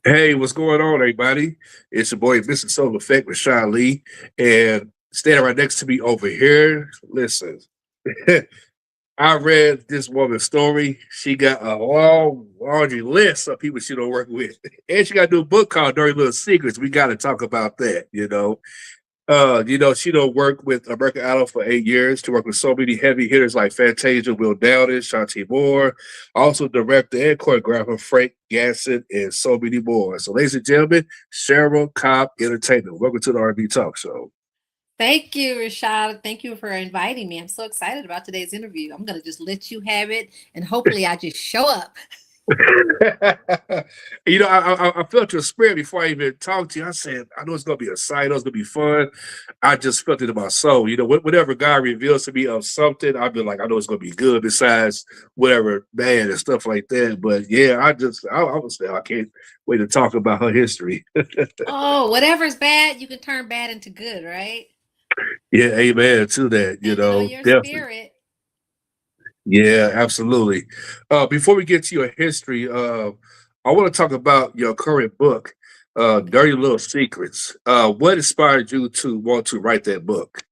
Hey, what's going on, everybody? It's your boy, Mr. Soul Effect with Sean Lee, and standing right next to me over here. Listen, I read this woman's story. She got a long laundry list of people she don't work with, and she got a new book called "Dirty Little Secrets." We got to talk about that. She don't work with American Idol for 8 years to work with so many heavy hitters like Fantasia, Will Downing, Chante Moore, also director and choreographer Frank Gatson, and so many more. So, ladies and gentlemen, Cheryl Cobb Entertainment. Welcome to the R&B Talk Show. Thank you, Rashad. Thank you for inviting me. I'm so excited about today's interview. I'm going to just let you have it, and hopefully, I just show up. I felt your spirit before I even talked to you. I said, I know it's gonna be a sight, I know it's gonna be fun. I just felt it in my soul. Whatever God reveals to me of something, I've been like, I know it's gonna be good. Besides whatever man and stuff like that. But yeah, I was there. I can't wait to talk about her history. Oh, whatever's bad, you can turn bad into good, right? Yeah, amen to that. And know your Definitely. spirit. Yeah, absolutely. Before we get to your history, I want to talk about your current book, Okay. Dirty Little Secrets. What inspired you to want to write that book?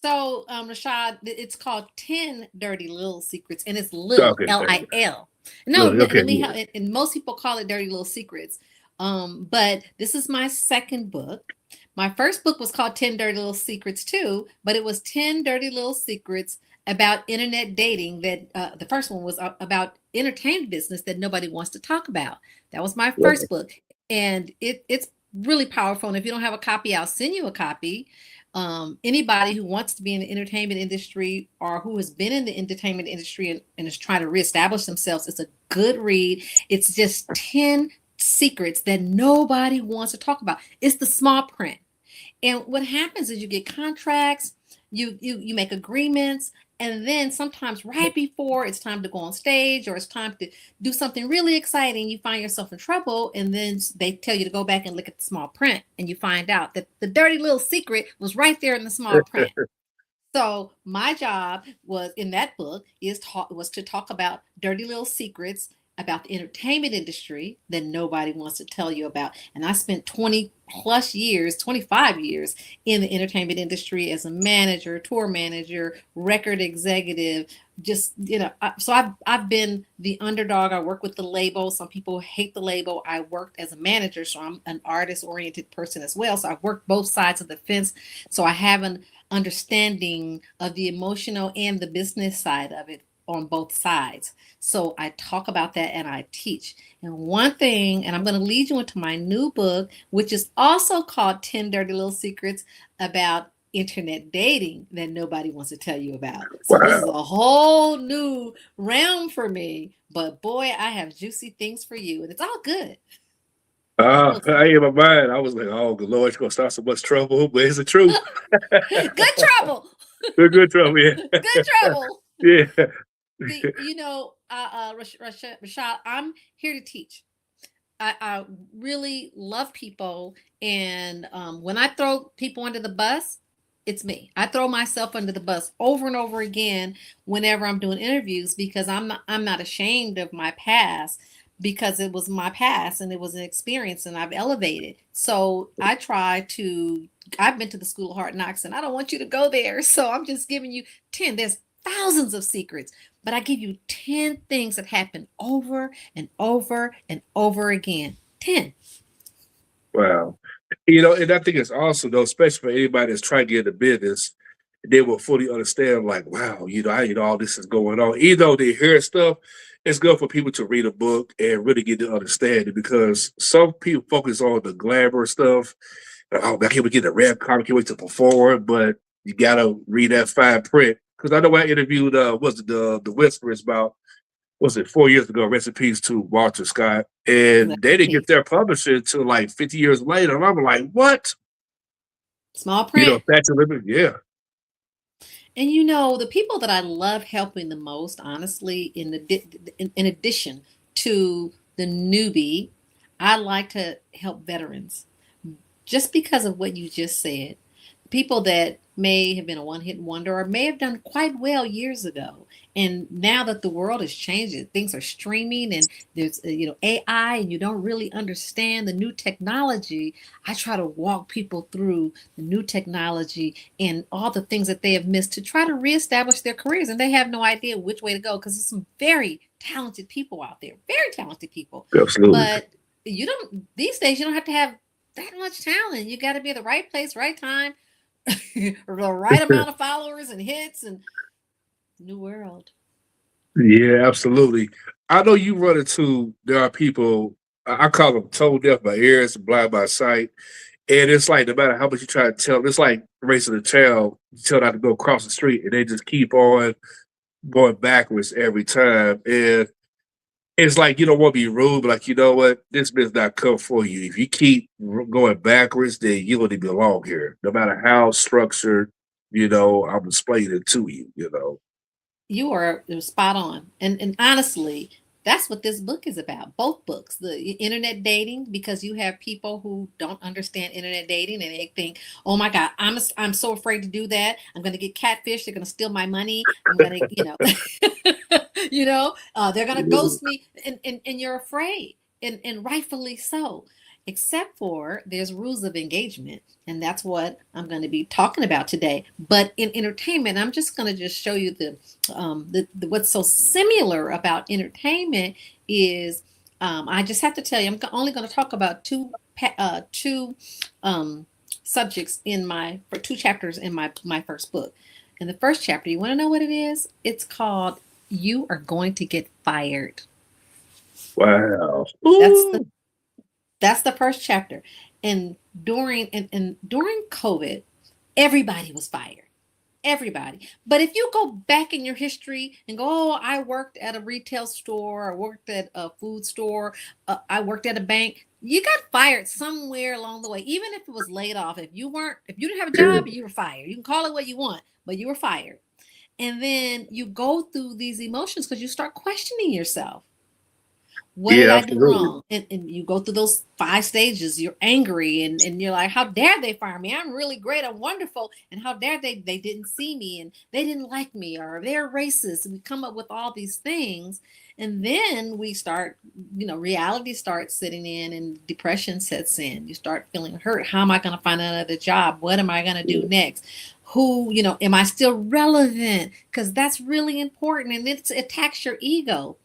So, Rashad, it's called 10 Dirty Little Secrets, and it's Lil, Okay, thank you. Lil. No, Look, okay, let me yeah. help. And most people call it Dirty Little Secrets. But this is my second book. My first book was called 10 Dirty Little Secrets too, but it was 10 Dirty Little Secrets about internet dating. That the first one was about entertainment business that nobody wants to talk about. That was my Yeah. first book, and it's really powerful. And if you don't have a copy, I'll send you a copy. Anybody who wants to be in the entertainment industry or who has been in the entertainment industry and is trying to reestablish themselves, it's a good read. It's just 10 secrets that nobody wants to talk about. It's the small print. And what happens is you get contracts, you make agreements, and then sometimes right before it's time to go on stage or it's time to do something really exciting, you find yourself in trouble, and then they tell you to go back and look at the small print, and you find out that the dirty little secret was right there in the small print. So my job was in that book was to talk about dirty little secrets about the entertainment industry that nobody wants to tell you about. And I spent 20 plus years, 25 years in the entertainment industry as a manager, tour manager, record executive. Just so I've been the underdog. I work with the label. Some people hate the label. I worked as a manager, so I'm an artist oriented person as well. So I've worked both sides of the fence. So I have an understanding of the emotional and the business side of it on both sides. So I talk about that and I teach. And one thing, and I'm going to lead you into my new book, which is also called 10 Dirty Little Secrets about internet dating that nobody wants to tell you about. So this is Wow. a whole new realm for me. But boy, I have juicy things for you, and it's all good. I in my mind, I was like, oh, the Lord's gonna start so much trouble, but it's the truth. Good trouble. Good trouble, yeah. Good trouble. Yeah. Rashad, I'm here to teach. I really love people, and when I throw people under the bus, it's me. I throw myself under the bus over and over again whenever I'm doing interviews because I'm not ashamed of my past because it was my past and it was an experience and I've elevated. So I've been to the School of Hard Knocks and I don't want you to go there. So I'm just giving you 10. There's thousands of secrets, but I give you 10 things that happen over and over and over again. 10. Wow. And I think it's awesome though, especially for anybody that's trying to get into business, they will fully understand, like, wow, all this is going on. Even though they hear stuff, it's good for people to read a book and really get to understand it because some people focus on the glamour stuff. Oh, I can't wait to get a red carpet, can't wait to perform, but you gotta read that fine print. Because I know I interviewed was it the Whisperers about was it 4 years ago, rest in peace to Walter Scott. And they didn't get their publishing until like 50 years later. And I'm like, what? Small print. Statute limit, yeah. And the people that I love helping the most, honestly, in addition to the newbie, I like to help veterans just because of what you just said. People that may have been a one hit wonder or may have done quite well years ago. And now that the world is changing, things are streaming and there's AI, and you don't really understand the new technology. I try to walk people through the new technology and all the things that they have missed to try to reestablish their careers, and they have no idea which way to go because there's some very talented people out there, very talented people. Absolutely. But you don't, these days you don't have to have that much talent. You got to be at the right place, right time, the right amount of followers and hits, and new world. Yeah, absolutely. I know you run into there are people I call them tone deaf by ears and blind by sight. And it's like no matter how much you try to tell, it's like racing a child, you tell not to go across the street and they just keep on going backwards every time. And it's like you don't want to be rude, but like you know what, this bit's not come for you. If you keep going backwards, then you don't even belong here. No matter how structured, I'm explaining it to you. You are spot on. And honestly, that's what this book is about. Both books, the internet dating, because you have people who don't understand internet dating and they think, oh my God, I'm so afraid to do that. I'm going to get catfish. They're going to steal my money. I'm going to, they're going to ghost me. And you're afraid, and rightfully so. Except for there's rules of engagement, and that's what I'm going to be talking about today. But in entertainment, I'm just going to just show you the what's so similar about entertainment is I just have to tell you I'm only going to talk about two subjects for two chapters in my first book. In the first chapter, you want to know what it is? It's called "You Are Going to Get Fired." Wow. That's the first chapter. And during COVID, everybody was fired. Everybody. But if you go back in your history and go, oh, I worked at a retail store, I worked at a food store, I worked at a bank, you got fired somewhere along the way. Even if it was laid off, if you didn't have a job, you were fired. You can call it what you want, but you were fired. And then you go through these emotions because you start questioning yourself. What did I do wrong? And you go through those 5 stages. You're angry and you're like, how dare they fire me? I'm really great. I'm wonderful. And how dare they didn't see me and they didn't like me or they're racist. And we come up with all these things. And then we start, reality starts sitting in and depression sets in. You start feeling hurt. How am I going to find another job? What am I going to do next? Who, am I still relevant? Because that's really important. And it attacks your ego.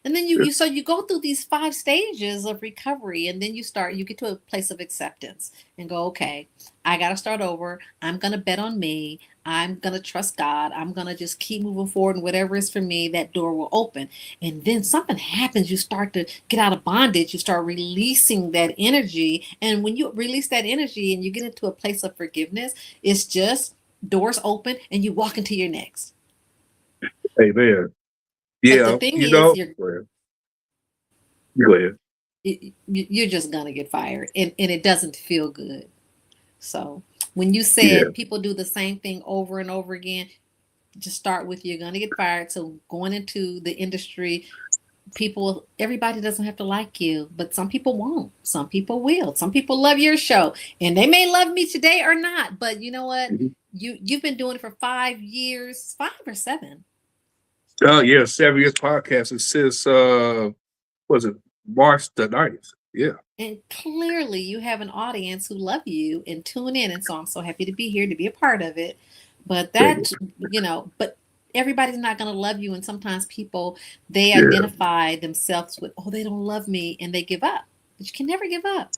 And then you go through these 5 stages of recovery, and then you get to a place of acceptance and go, okay, I got to start over. I'm going to bet on me. I'm going to trust God. I'm going to just keep moving forward, and whatever is for me, that door will open. And then something happens. You start to get out of bondage. You start releasing that energy. And when you release that energy and you get into a place of forgiveness, it's just doors open and you walk into your next. Amen. Yeah, but the thing is, go ahead. You're just gonna get fired, and it doesn't feel good. So when you said people do the same thing over and over again, just start with you're gonna get fired. So going into the industry, everybody doesn't have to like you, but some people won't. Some people will. Some people love your show, and they may love me today or not. But you know what? Mm-hmm. You've been doing it for 5 years, 5 or 7. Oh, yeah, 7 years podcasting since, was it March the 9th? Yeah. And clearly you have an audience who love you and tune in. And so I'm so happy to be here, to be a part of it. But but everybody's not going to love you. And sometimes people, they identify themselves with, oh, they don't love me, and they give up. But you can never give up.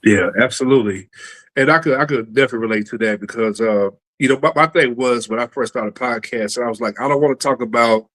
Yeah, absolutely. And I could definitely relate to that because, my thing was when I first started podcasting, I was like, I don't want to talk about,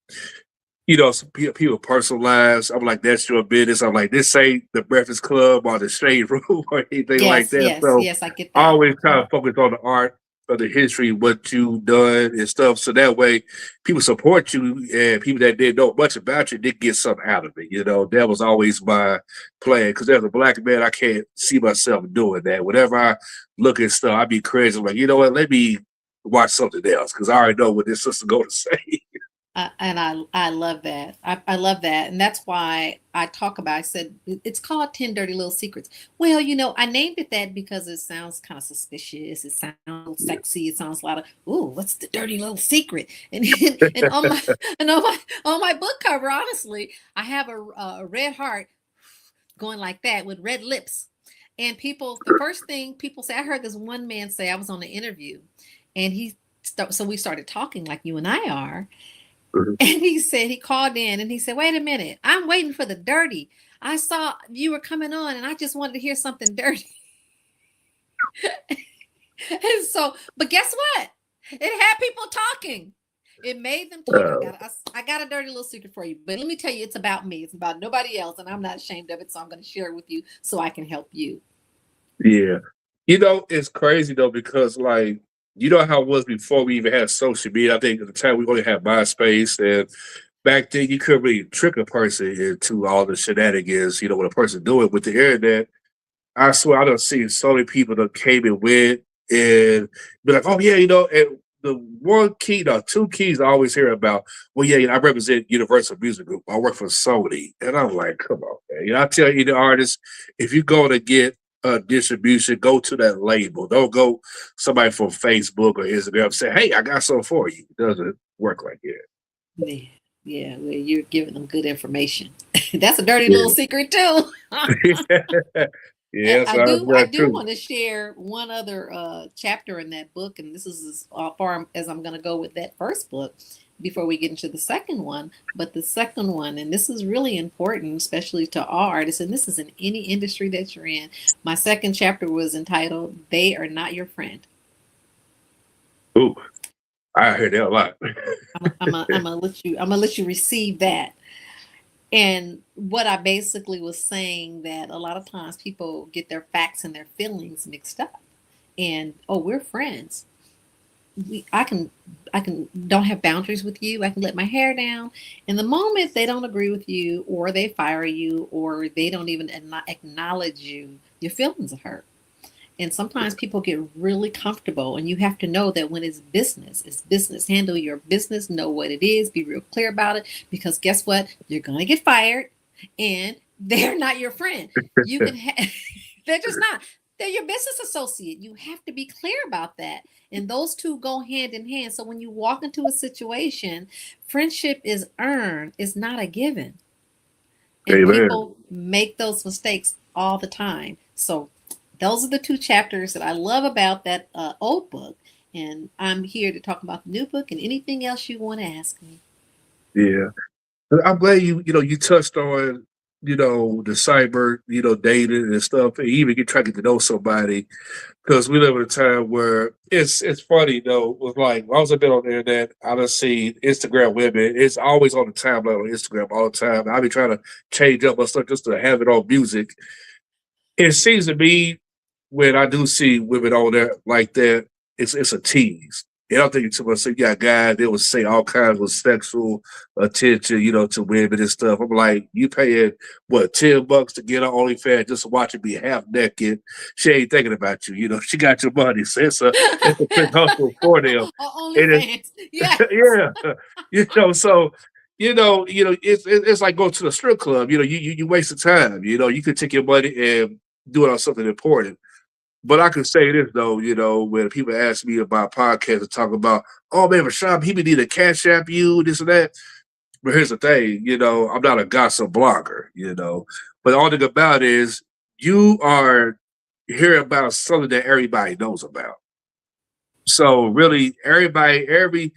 some people personal lives. I'm like, that's your business. I'm like, this ain't the Breakfast Club or the Shade Room or anything like that. Yes, I get that. I always kind of focus on the art of the history, what you've done and stuff. So that way people support you, and people that didn't know much about you did get something out of it. That was always my plan. Because as a Black man, I can't see myself doing that. Whenever I look at stuff, I be crazy. I'm like, you know what? Let me watch something else because I already know what this sister going to say. I love that. I love that. And that's why I talk about, I said, it's called 10 Dirty Little Secrets. Well, I named it that because it sounds kind of suspicious. It sounds sexy. It sounds a lot of, ooh, what's the dirty little secret? And on my book cover, honestly, I have a red heart going like that with red lips. And the first thing people say, I heard this one man say, I was on an interview and so we started talking like you and I are. Mhm. And he said, he called in and he said, wait a minute, I'm waiting for the dirty. I saw you were coming on and I just wanted to hear something dirty. And so, but guess what? It had people talking. It made them talk. Uh, I got a dirty little secret for you, but let me tell you, it's about me. It's about nobody else, and I'm not ashamed of it. So I'm going to share it with you so I can help you. yeah. It's crazy though, because like, how it was before we even had social media. I think at the time we only had MySpace, and back then you couldn't really trick a person into all the shenanigans, what a person doing with the internet. I swear I done seen so many people that came and went and be like, oh yeah, and the one key, the two keys I always hear about, well, yeah, I represent Universal Music Group. I work for Sony. And I'm like, come on, man. I tell any artist, if you go to get a distribution, go to that label. Don't go somebody from Facebook or Instagram say, hey, I got something for you. It doesn't work like that. Yeah, yeah, well, you're giving them good information. That's a dirty little secret too. Yeah. And Yeah, so I that's do true. want to share one other chapter in that book, and this is as far as I'm going to go with that first book before we get into the second one. But the second one, and this is really important, especially to all artists, and this is in any industry that you're in. My second chapter was entitled "They Are Not Your Friend." Ooh, I heard that a lot. I'm gonna let you receive that. And what I basically was saying, that a lot of times people get their facts and their feelings mixed up. And oh, we're friends. I can don't have boundaries with you. I can let my hair down. And the moment they don't agree with you, or they fire you, or they don't even acknowledge you, your feelings are hurt. And sometimes people get really comfortable, and you have to know that when it's business. Handle your business, know what it is, be real clear about it, because guess what? You're going to get fired, and they're not your friend. You can, they're just not. They're your business associate. You have to be clear about that. And those two go hand in hand. So when you walk into a situation, friendship is earned, it's not a given. And Amen. people make those mistakes all the time. So those are the two chapters that I love about that old book. And I'm here to talk about the new book and anything else you want to ask me. Yeah. I'm glad you touched on, the cyber, dating and stuff, and even get trying to get to know somebody, because we live in a time where it's funny though. With like, once I've been on the internet, I done see Instagram women. It's always on the timeline on Instagram all the time. I be trying to change up my stuff just to have it on music. It seems to me when I do see women on there like that, it's a tease. And I'm thinking to myself, you got guys, they would say all kinds of sexual attention, to women and stuff. I'm like, you paying what, $10 to get on OnlyFans just to watch her be half naked. She ain't thinking about you, she got your money. So it's a quick hustle for them. And it's OnlyFans. Yes. yeah. So it's like going to the strip club. You waste of time. You could take your money and do it on something important. But I can say this though, when people ask me about podcasts and talk about, oh man, Rashad, people need to cash app you, this and that. But here's the thing, I'm not a gossip blogger, But all thing about it is you are hearing about something that everybody knows about. So really every podcast,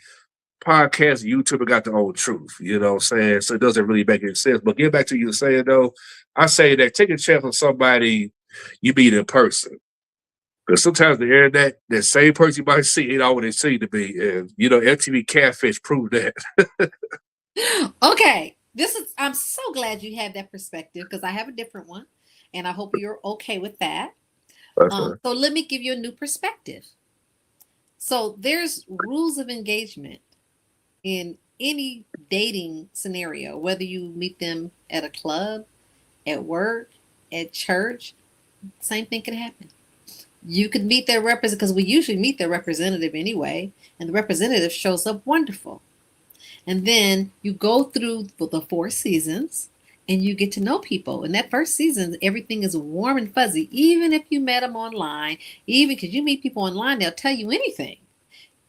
YouTuber got their own truth, what I'm saying? So it doesn't really make any sense. But get back to you saying though, I say that take a chance on somebody you meet in person. Because sometimes the internet, that same person you might see ain't all what they seem to be. And MTV Catfish proved that. Okay. I'm so glad you have that perspective, because I have a different one. And I hope you're okay with that. That's right. So let me give you a new perspective. So there's rules of engagement in any dating scenario, whether you meet them at a club, at work, at church, same thing can happen. You could meet their representative, because we usually meet their representative anyway, and the representative shows up wonderful. And then you go through the 4 seasons and you get to know people. In that first season, everything is warm and fuzzy, even if you met them online, even because you meet people online, they'll tell you anything.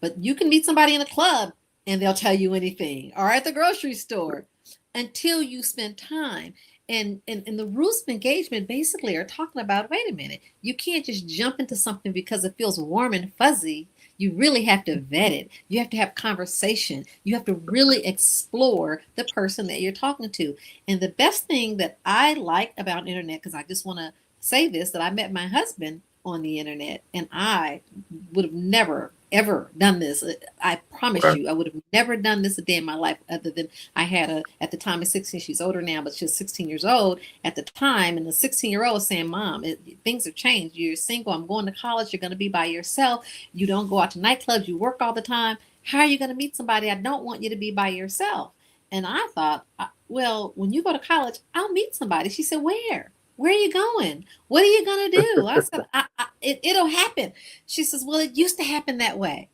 But you can meet somebody in a club and they'll tell you anything, or at the grocery store, until you spend time. And the rules of engagement basically are talking about, wait a minute, you can't just jump into something because it feels warm and fuzzy. You really have to vet it. You have to have conversation. You have to really explore the person that you're talking to. And the best thing that I like about internet, because I just want to say this, that I met my husband on the internet, and I would have never ever done this. I promise Okay. you, I would have never done this a day in my life, other than I had at the time of 16, she's older now, but she was 16 years old at the time. And the 16-year-old was saying, Mom, things have changed. You're single. I'm going to college. You're going to be by yourself. You don't go out to nightclubs. You work all the time. How are you going to meet somebody? I don't want you to be by yourself. And I thought, well, when you go to college, I'll meet somebody. She said, where? Where are you going? What are you going to do? I said, it'll happen. She says, well, it used to happen that way,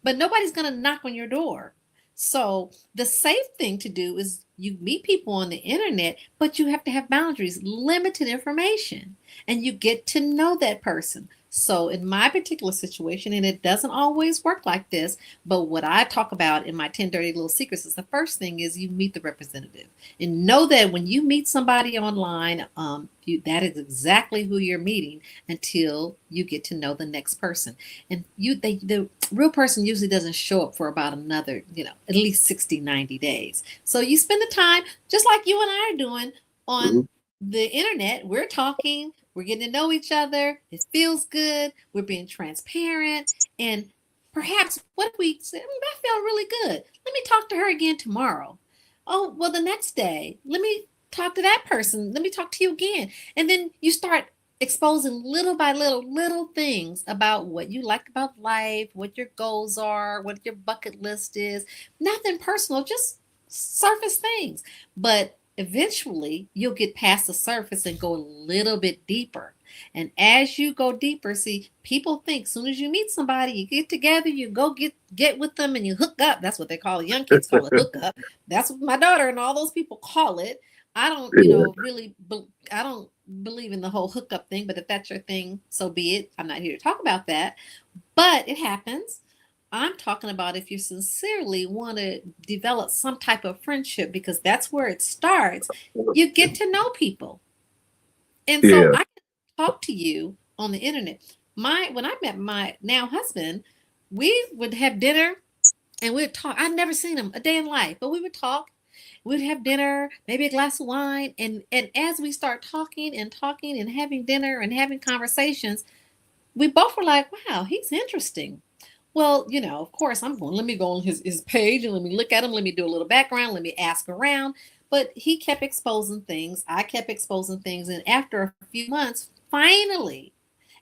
but nobody's going to knock on your door. So the safe thing to do is you meet people on the internet, but you have to have boundaries, limited information, and you get to know that person. So in my particular situation, and it doesn't always work like this, but what I talk about in my 10 Dirty Little Secrets is the first thing is you meet the representative, and know that when you meet somebody online, that is exactly who you're meeting until you get to know the next person. And the real person usually doesn't show up for about another, at least 60, 90 days. So you spend the time just like you and I are doing on the internet. We're talking, we're getting to know each other. It feels good. We're being transparent. And perhaps what if we say, that felt really good. Let me talk to her again tomorrow. Oh, well, the next day, let me talk to that person. Let me talk to you again. And then you start exposing little by little things about what you like about life, what your goals are, what your bucket list is. Nothing personal, just surface things. But eventually you'll get past the surface and go a little bit deeper. And as you go deeper, see, people think as soon as you meet somebody, you get together, you go get with them and you hook up. That's what they call it. Young kids call it hook up. That's what my daughter and all those people call it. I don't, I don't believe in the whole hookup thing, but if that's your thing, so be it. I'm not here to talk about that, but it happens. I'm talking about if you sincerely want to develop some type of friendship, because that's where it starts. You get to know people. And so I can talk to you on the internet. When I met my now husband, we would have dinner and we'd talk. I'd never seen him a day in life, but we would talk. We'd have dinner, maybe a glass of wine. And as we start talking and having dinner and having conversations, we both were like, wow, he's interesting. Well, of course, let me go on his page and let me look at him. Let me do a little background. Let me ask around. But he kept exposing things. I kept exposing things. And after a few months, finally,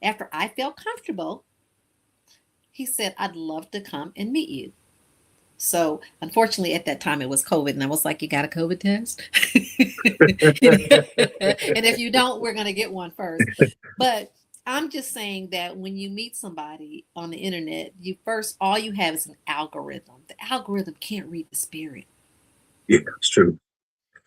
after I felt comfortable, he said, I'd love to come and meet you. So unfortunately, at that time, it was COVID. And I was like, you got a COVID test? And if you don't, we're going to get one first. But I'm just saying that when you meet somebody on the internet, all you have is an algorithm. The algorithm can't read the spirit. Yeah, it's true.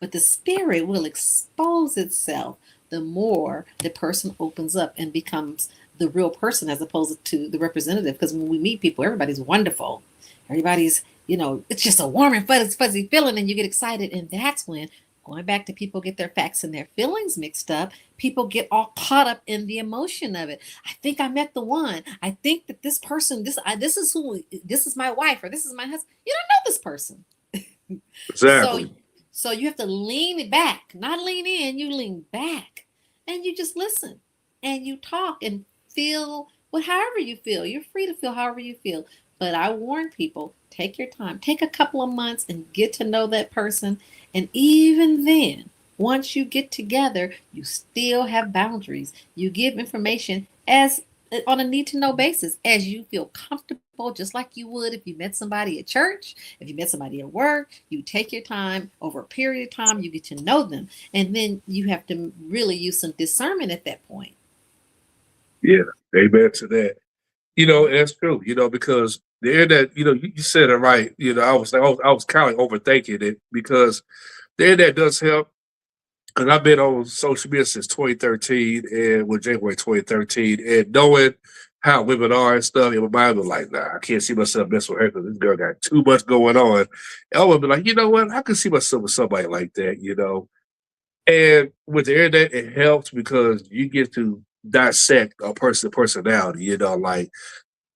But the spirit will expose itself the more the person opens up and becomes the real person as opposed to the representative. Because when we meet people, everybody's wonderful. Everybody's, it's just a warm and fuzzy feeling, and you get excited. And that's when, going back to people get their facts and their feelings mixed up, people get all caught up in the emotion of it. I think I met the one. I think that this person, this is my wife, or this is my husband. You don't know this person. Exactly. So you have to lean back, not lean in, you lean back and you just listen and you talk and feel however you feel. You're free to feel however you feel. But I warn people, take your time, take a couple of months and get to know that person. And even then, once you get together, you still have boundaries. You give information as on a need to know basis as you feel comfortable, just like you would if you met somebody at church, if you met somebody at work. You take your time over a period of time, you get to know them. And then you have to really use some discernment at that point. Yeah, amen to that. And that's true, because The internet, you said it right. I was kind of overthinking it because the internet does help. Because I've been on social media since 2013 and January 2013, and knowing how women are and stuff, in my mind was like, nah, I can't see myself messing with her because this girl got too much going on. And I would be like, you know what? I can see myself with somebody like that. And with the internet, it helps because you get to dissect a person's personality, like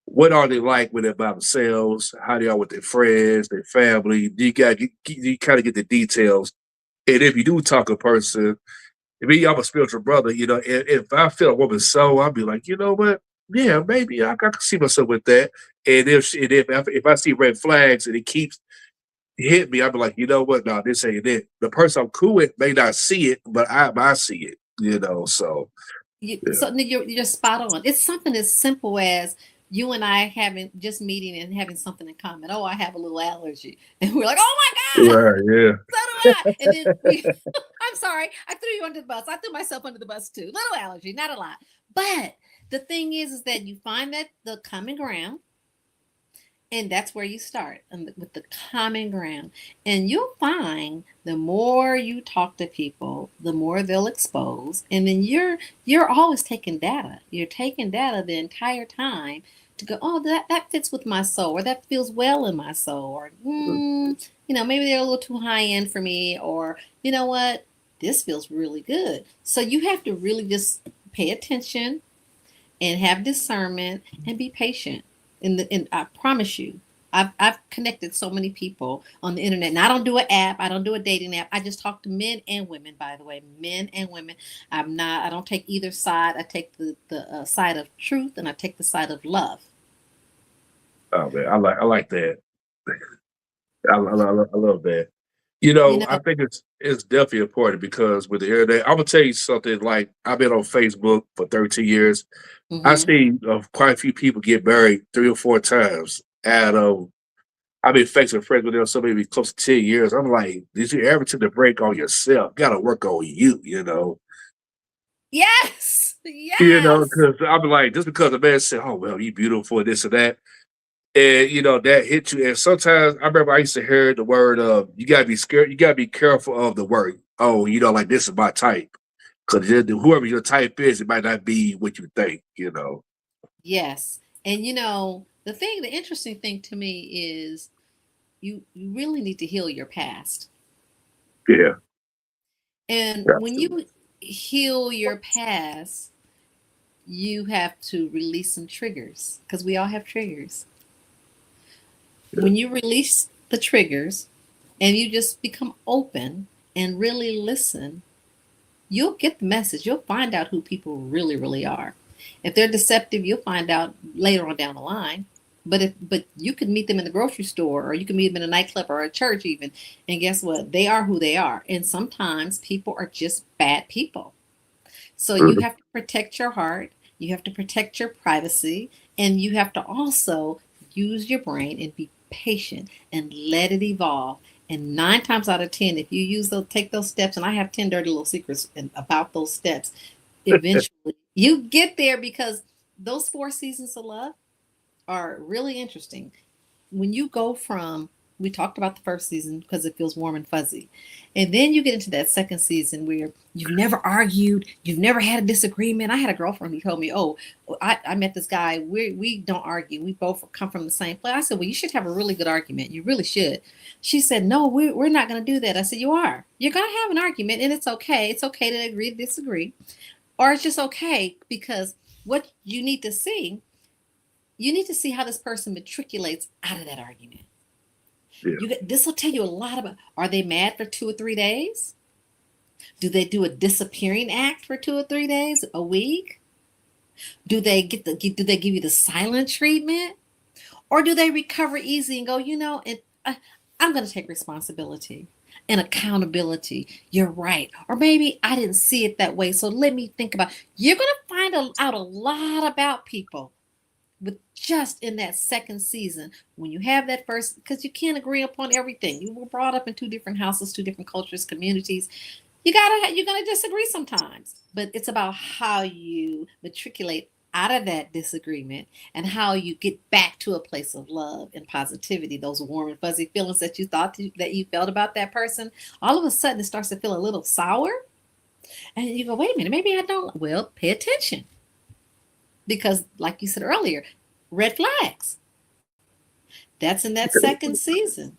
what are they like when they're by themselves, how they are with their friends, their family. You kind of get the details. And if you do talk a person, me, I'm a spiritual brother, if I feel a woman's soul, I'll be like, you know what? Yeah, maybe I can see myself with that. And if I see red flags and it keeps hitting me, I'll be like, you know what? No, this ain't it. The person I'm cool with may not see it, but I see it. So yeah. So you're spot on. It's something as simple as you and I having just meeting and having something in common. Oh, I have a little allergy, and we're like, oh my god, Right, yeah. so do I. And then I'm sorry, I threw you under the bus. I threw myself under the bus too. Little allergy, not a lot. But the thing is that you find that the common ground. And that's where you start with the common ground. And you'll find the more you talk to people, the more they'll expose. And then you're always taking data. You're taking data the entire time to go, oh, that fits with my soul, or that feels well in my soul, or maybe they're a little too high end for me, or you know what, this feels really good. So you have to really just pay attention and have discernment and be patient. And I promise you, I've connected so many people on the internet. And I don't do an app. I don't do a dating app. I just talk to men and women, by the way, men and women. I don't take either side. I take the side of truth, and I take the side of love. Oh man, I like that. I love that. You know, I think it's definitely important because with the internet, I'm gonna tell you something. Like I've been on Facebook for 13 years. I hmm see quite a few people get married 3 or 4 times. Out of I've been Facebook friends with them so maybe close to 10 years. I'm like, did you ever take the break on yourself? Got to work on you. yes, yes, Because I'm like, just because a man said, "Oh well, you beautiful," and this and that, and that hit you. And sometimes I remember I used to hear the word you gotta be scared, you gotta be careful of the word. Oh, like this is my type. Because whoever your type is, it might not be what you think. yes. And the interesting thing to me is you really need to heal your past. Yeah, And when absolutely. you heal your past, you have to release some triggers because we all have triggers. Yeah. When you release the triggers and you just become open and really listen, you'll get the message. You'll find out who people really, really are. If they're deceptive, you'll find out later on down the line. But you could meet them in the grocery store, or you can meet them in a nightclub or a church even, and guess what? They are who they are. And sometimes people are just bad people. So you Mhm. have to protect your heart, you have to protect your privacy, and you have to also use your brain and be patient and let it evolve. And 9 times out of 10, if you take those steps, and I have 10 dirty little secrets about those steps, eventually you get there because those 4 seasons of love are really interesting. When you go from, we talked about the first season because it feels warm and fuzzy, and then you get into that second season where you've never argued, you've never had a disagreement. I had a girlfriend who told me, oh, I met this guy, we don't argue, we both come from the same place. I said, well, you should have a really good argument, you really should. She said, no, we're not going to do that. I said, you're going to have an argument, and it's okay to agree to disagree, or it's just okay, because what you need to see how this person matriculates out of that argument. Yeah. This will tell you a lot about, are they mad for 2 or 3 days? Do they do a disappearing act for 2 or 3 days, a week? Do they give you the silent treatment, or do they recover easy and go, I'm going to take responsibility and accountability. You're right, or maybe I didn't see it that way, so let me think about. You're going to find out a lot about people with just in that second season when you have that first, because you can't agree upon everything. You were brought up in two different houses, two different cultures, communities. You're gonna disagree sometimes, but it's about how you matriculate out of that disagreement and how you get back to a place of love and positivity, those warm and fuzzy feelings that you thought that you felt about that person, all of a sudden it starts to feel a little sour. And you go, wait a minute, maybe I don't. Well, pay attention. Because, like you said earlier, red flags. That's in that second season.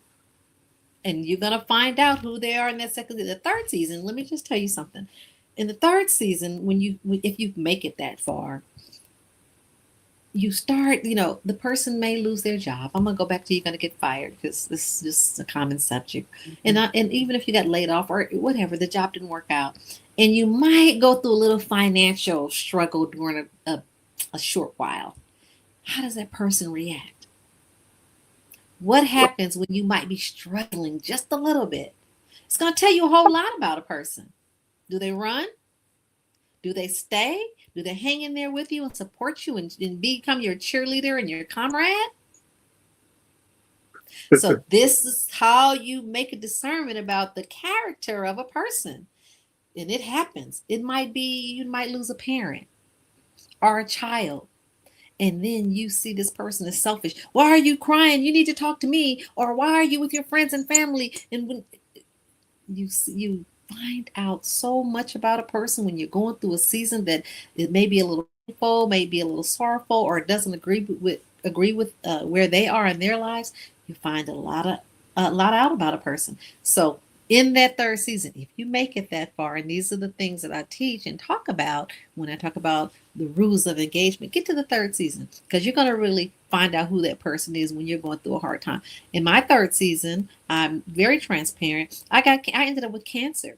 And you're going to find out who they are in that the third season. Let me just tell you something. In the third season, if you make it that far, you start, the person may lose their job. I'm going to go back to you're going to get fired because this is just a common subject. And even if you got laid off or whatever, the job didn't work out. And you might go through a little financial struggle during a short while. How does that person react? What happens when you might be struggling just a little bit? It's going to tell you a whole lot about a person. Do they run? Do they stay? Do they hang in there with you and support you and become your cheerleader and your comrade? So this is how you make a discernment about the character of a person. And it happens. It might be you might lose a parent or a child. And then you see this person is selfish. Why are you crying? You need to talk to me. Or why are you with your friends and family? And when you find out so much about a person when you're going through a season that it may be a little painful, may be a little sorrowful, or it doesn't agree with where they are in their lives, you find a lot out about a person. So in that third season, if you make it that far, and these are the things that I teach and talk about when I talk about the rules of engagement, get to the third season because you're going to really find out who that person is when you're going through a hard time. In my third season, I'm very transparent. I ended up with cancer.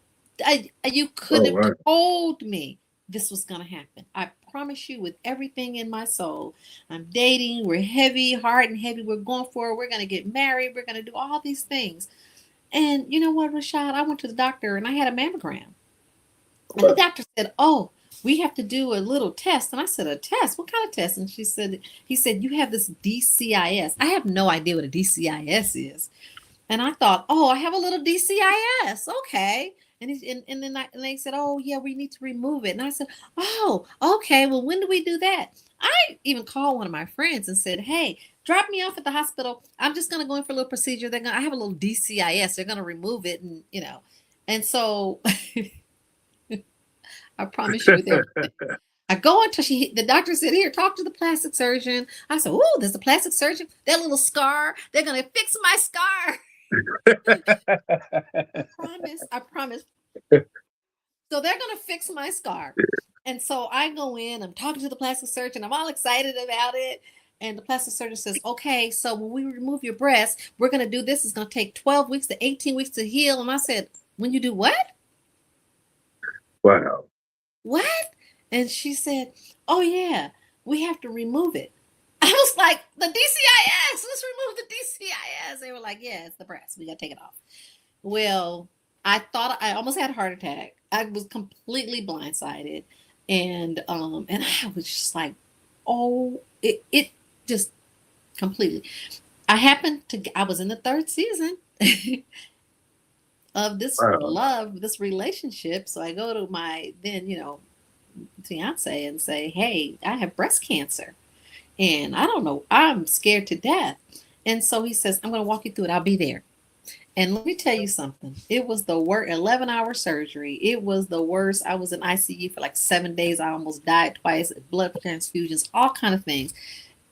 You couldn't have told me this was going to happen. I promise you with everything in my soul. I'm dating. We're heavy, hard and heavy. We're going for it. We're going to get married. We're going to do all these things. And you know what, Rashad? I went to the doctor and I had a mammogram. And the doctor said, oh, we have to do a little test. And I said, a test? What kind of test? And he said, you have this DCIS. I have no idea what a DCIS is. And I thought, oh, I have a little DCIS. Okay. And they said, oh, yeah, we need to remove it. And I said, oh, okay. Well, when do we do that? I even called one of my friends and said, hey, drop me off at the hospital. I'm just going to go in for a little procedure. I have a little DCIS. They're going to remove it. And, and so I promise you I go until the doctor said, here, talk to the plastic surgeon. I said, oh, there's a plastic surgeon. That little scar, they're going to fix my scar. I promise. So they're going to fix my scar. And so I go in, I'm talking to the plastic surgeon. I'm all excited about it. And the plastic surgeon says, okay, so when we remove your breast, we're going to do this. It's going to take 12 weeks to 18 weeks to heal. And I said, when you do what? Wow. What? And she said, oh, yeah, we have to remove it. I was like, the DCIS, let's remove the DCIS. They were like, yeah, it's the breast. We got to take it off. Well, I thought I almost had a heart attack. I was completely blindsided. And I was just like, oh, it just completely. I was in the third season of this love, this relationship. So I go to my then, fiance and say, hey, I have breast cancer. And I don't know, I'm scared to death. And so he says, I'm going to walk you through it. I'll be there. And let me tell you something. It was the worst 11-hour surgery. It was the worst. I was in ICU for like 7 days. I almost died twice, blood transfusions, all kind of things.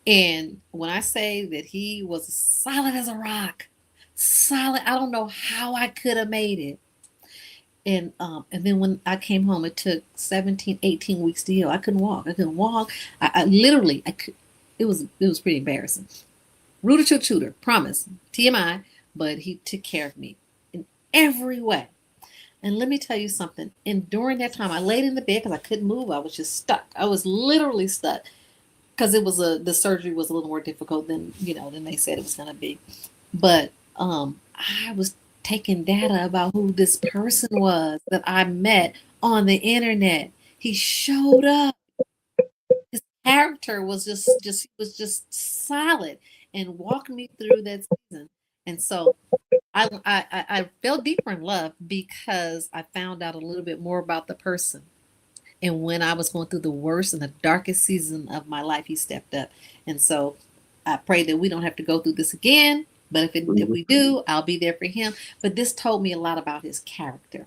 And when I say that he was solid as a rock, solid, I don't know how I could have made it. And then when I came home, it took 17, 18 weeks to heal. I couldn't walk. I literally, it was pretty embarrassing. Rooter tutor, promise, TMI, but he took care of me in every way. And let me tell you something. And during that time, I laid in the bed because I couldn't move. I was just stuck. I was literally stuck because the surgery was a little more difficult than they said it was going to be. But I was taking data about who this person was that I met on the internet. He showed up. His character was just solid and walked me through that season. And so I fell deeper in love because I found out a little bit more about the person. And when I was going through the worst and the darkest season of my life, he stepped up. And so I pray that we don't have to go through this again. But if Mhm. we do, I'll be there for him. But this told me a lot about his character.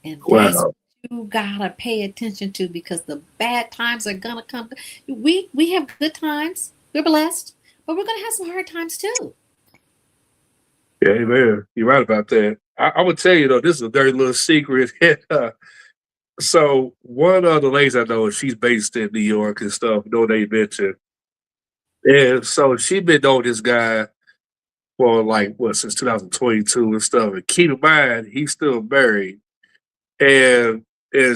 And that's Wow. what you gotta pay attention to, because the bad times are gonna come. We have good times. We're blessed, but we're gonna have some hard times too. Yeah, man. You're right about that. I would tell you though, this is a dirty little secret. So one of the ladies I know, she's based in New York and stuff. No name mentioned. And so she been knowing this guy for like what since 2022 and stuff. And keep in mind, he's still married. And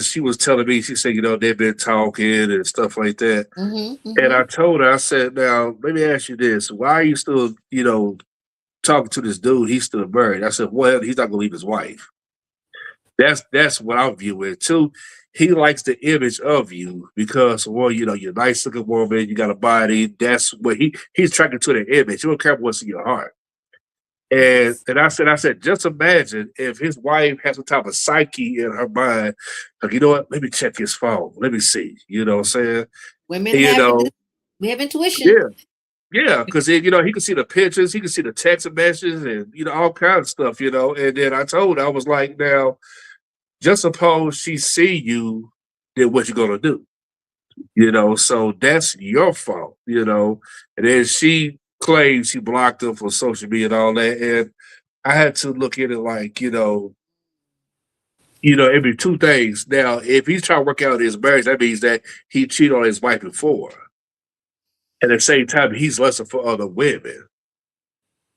she was telling me, she said, they've been talking and stuff like that. Mm-hmm. And Mm-hmm. I told her, I said, now let me ask you this: why are you still, talking to this dude? He's still married. I said, well, he's not gonna leave his wife. That's what I view it too. He likes the image of you because, well, you're a nice looking woman, you got a body. That's what he's attracted to the image. You don't care what's in your heart. And Yes. I said, just imagine if his wife has some type of psyche in her mind, like, you know what, let me check his phone. Let me see. You know what I'm saying? Women You have know, we have intuition. yeah. Yeah, because he could see the pictures, he could see the text messages and all kinds of stuff. And then I told her, I was like, now, just suppose she see you, then what you gonna do? So that's your fault. And then she claims she blocked him for social media and all that. And I had to look at it like, it'd be two things. Now, if he's trying to work out his marriage, that means that he cheated on his wife before. At the same time, he's lusting for other women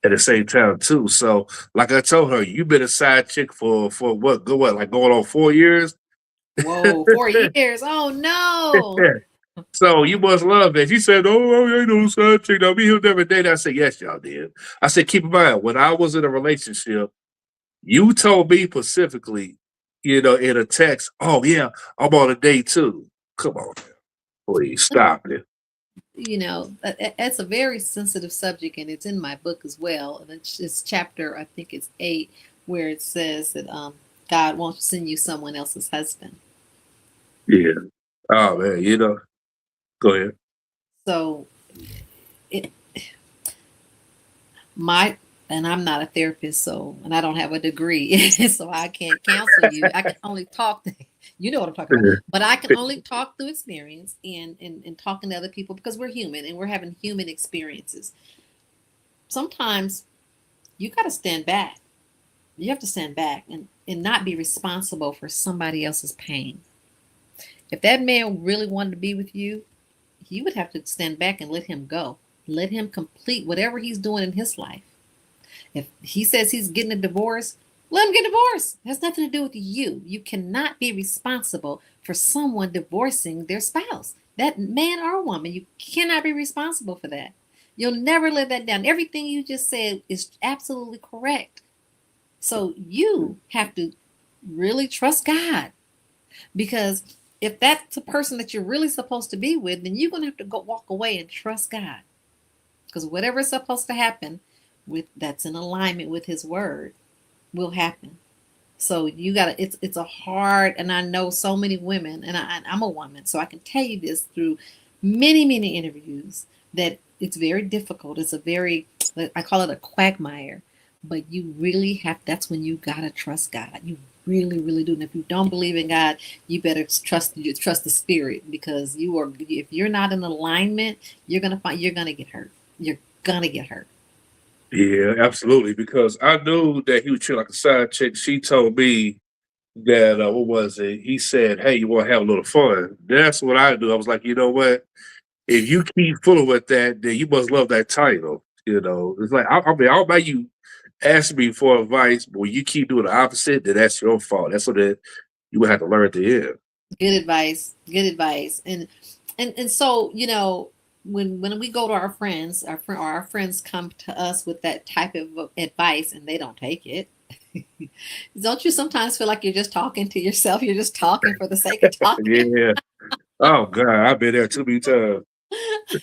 at the same time too. So, like I told her, you've been a side chick for what? Go what? Like going on 4 years? Whoa, 4 years. Oh no. So you must love that. She said, "Oh, I ain't no side chick. Now we here every day." I said, "Yes, y'all did." I said, "Keep in mind, when I was in a relationship, you told me specifically, in a text, oh yeah, I'm on a date too. Come on, please stop it." It's a very sensitive subject, and it's in my book as well. And it's chapter, I think it's 8, where it says that God won't send you someone else's husband. Yeah. Oh man, go ahead. So it my and I'm not a therapist, so, and I don't have a degree, so I can't counsel you. I can only talk. You know what I'm talking about, but I can only talk through experience and talking to other people, because we're human and we're having human experiences. Sometimes you got to stand back. You have to stand back and not be responsible for somebody else's pain. If that man really wanted to be with you, you would have to stand back and let him go. Let him complete whatever he's doing in his life. If he says he's getting a divorce, let him get divorced. It has nothing to do with you. You cannot be responsible for someone divorcing their spouse. That man or woman, you cannot be responsible for that. You'll never live that down. Everything you just said is absolutely correct. So you have to really trust God, because if that's the person that you're really supposed to be with, then you're going to have to go walk away and trust God, because whatever's supposed to happen with that's in alignment with his word will happen. So you got to, it's a hard, and I know so many women, and I'm a woman, so I can tell you this through many interviews, that it's very difficult. It's a very, I call it a quagmire, but you really have, that's when you got to trust God. You really do. And if you don't believe in God, you better trust the spirit, because if you're not in alignment, you're going to get hurt. You're going to get hurt. Yeah, absolutely. Because I knew that he was treated like a side chick. She told me that what was it? He said, "Hey, you want to have a little fun?" That's what I do. I was like, you know what? If you keep fooling with that, then you must love that title. It's like I mean, I don't mind you asking me for advice, but when you keep doing the opposite, then that's your fault. That's what you would have to learn at the end. Good advice. Good advice. And so, when we go to our friends, our friends come to us with that type of advice and they don't take it. Don't you sometimes feel like you're just talking to yourself? You're just talking for the sake of talking. Yeah. Oh God, I've been there too many times.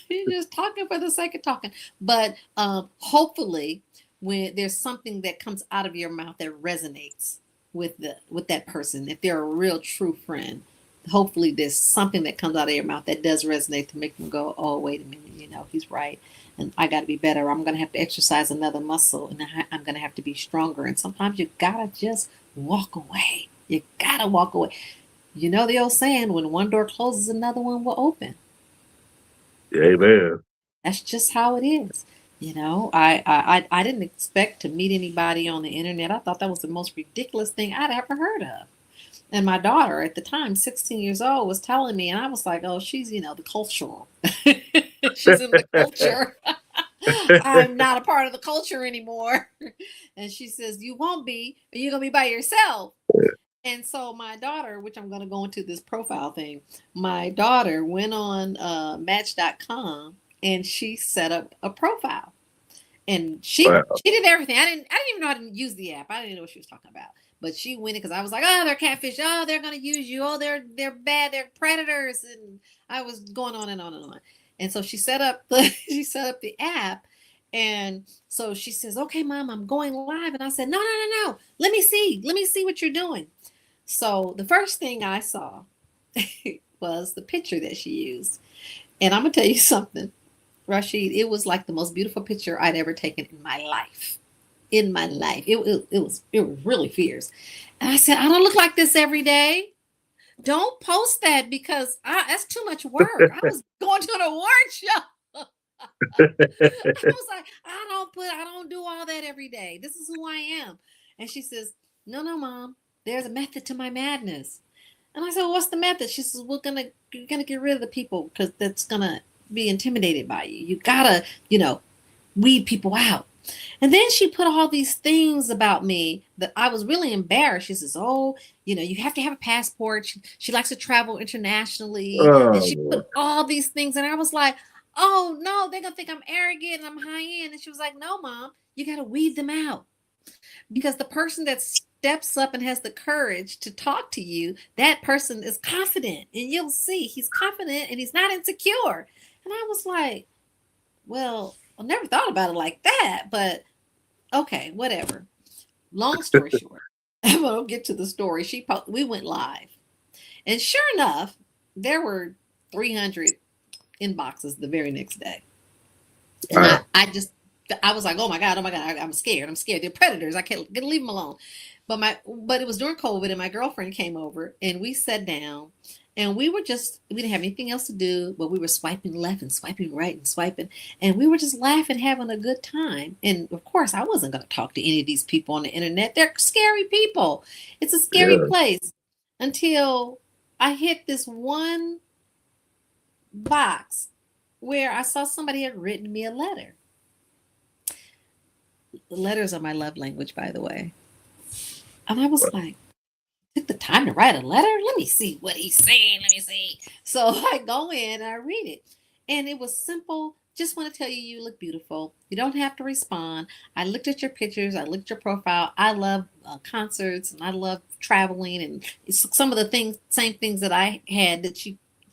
You're just talking for the sake of talking. But hopefully, when there's something that comes out of your mouth that resonates with that person, if they're a real true friend, hopefully there's something that comes out of your mouth that does resonate to make them go, oh, wait a minute, he's right. And I got to be better. I'm going to have to exercise another muscle, and I'm going to have to be stronger. And sometimes you got to just walk away. You got to walk away. You know the old saying, when one door closes, another one will open. Amen. That's just how it is. I didn't expect to meet anybody on the internet. I thought that was the most ridiculous thing I'd ever heard of. And my daughter at the time, 16 years old, was telling me, and I was like, oh, she's, the cultural. She's in the culture. I'm not a part of the culture anymore. And she says, you won't be, or you're going to be by yourself. And so my daughter, which I'm going to go into this profile thing, my daughter went on Match.com and she set up a profile. And she did everything. I didn't even know how to use the app. I didn't know what she was talking about. But she went in because I was like, oh, they're catfish. Oh, they're going to use you. Oh, they're bad. They're predators. And I was going on and on and on. And so she set up the app. And so she says, okay, Mom, I'm going live. And I said, no. Let me see what you're doing. So the first thing I saw was the picture that she used. And I'm going to tell you something, Rashid, it was like the most beautiful picture I'd ever taken in my life. It was really fierce. And I said, I don't look like this every day. Don't post that because that's too much work. I was going to an award show. I was like, I don't do all that every day. This is who I am. And she says, no, Mom, there's a method to my madness. And I said, well, what's the method? She says, you're gonna get rid of the people because that's gonna be intimidated by you. You gotta, weed people out. And then she put all these things about me that I was really embarrassed. She says, oh, you have to have a passport. She likes to travel internationally. And she put all these things. And I was like, oh, no, they're going to think I'm arrogant and I'm high end. And she was like, no, Mom, you got to weed them out. Because the person that steps up and has the courage to talk to you, that person is confident. And you'll see he's confident and he's not insecure. And I was like, well, I never thought about it like that, but okay, whatever. Long story short, I'm going to get to the story. We went live, and sure enough, there were 300 inboxes the very next day. And I was like, oh my God, I'm scared. They're predators. I can't leave them alone. But it was during COVID, and my girlfriend came over, and we sat down. And we didn't have anything else to do, but we were swiping left and swiping right and swiping. And we were just laughing, having a good time. And of course, I wasn't going to talk to any of these people on the internet. They're scary people. It's a scary place until I hit this one box where I saw somebody had written me a letter. Letters are my love language, by the way. And I was like, took the time to write a letter. Let me see what he's saying. Let me see. So I go in and I read it. And it was simple. Just want to tell you, you look beautiful. You don't have to respond. I looked at your pictures. I looked at your profile. I love concerts and I love traveling. And it's some of the same things that I had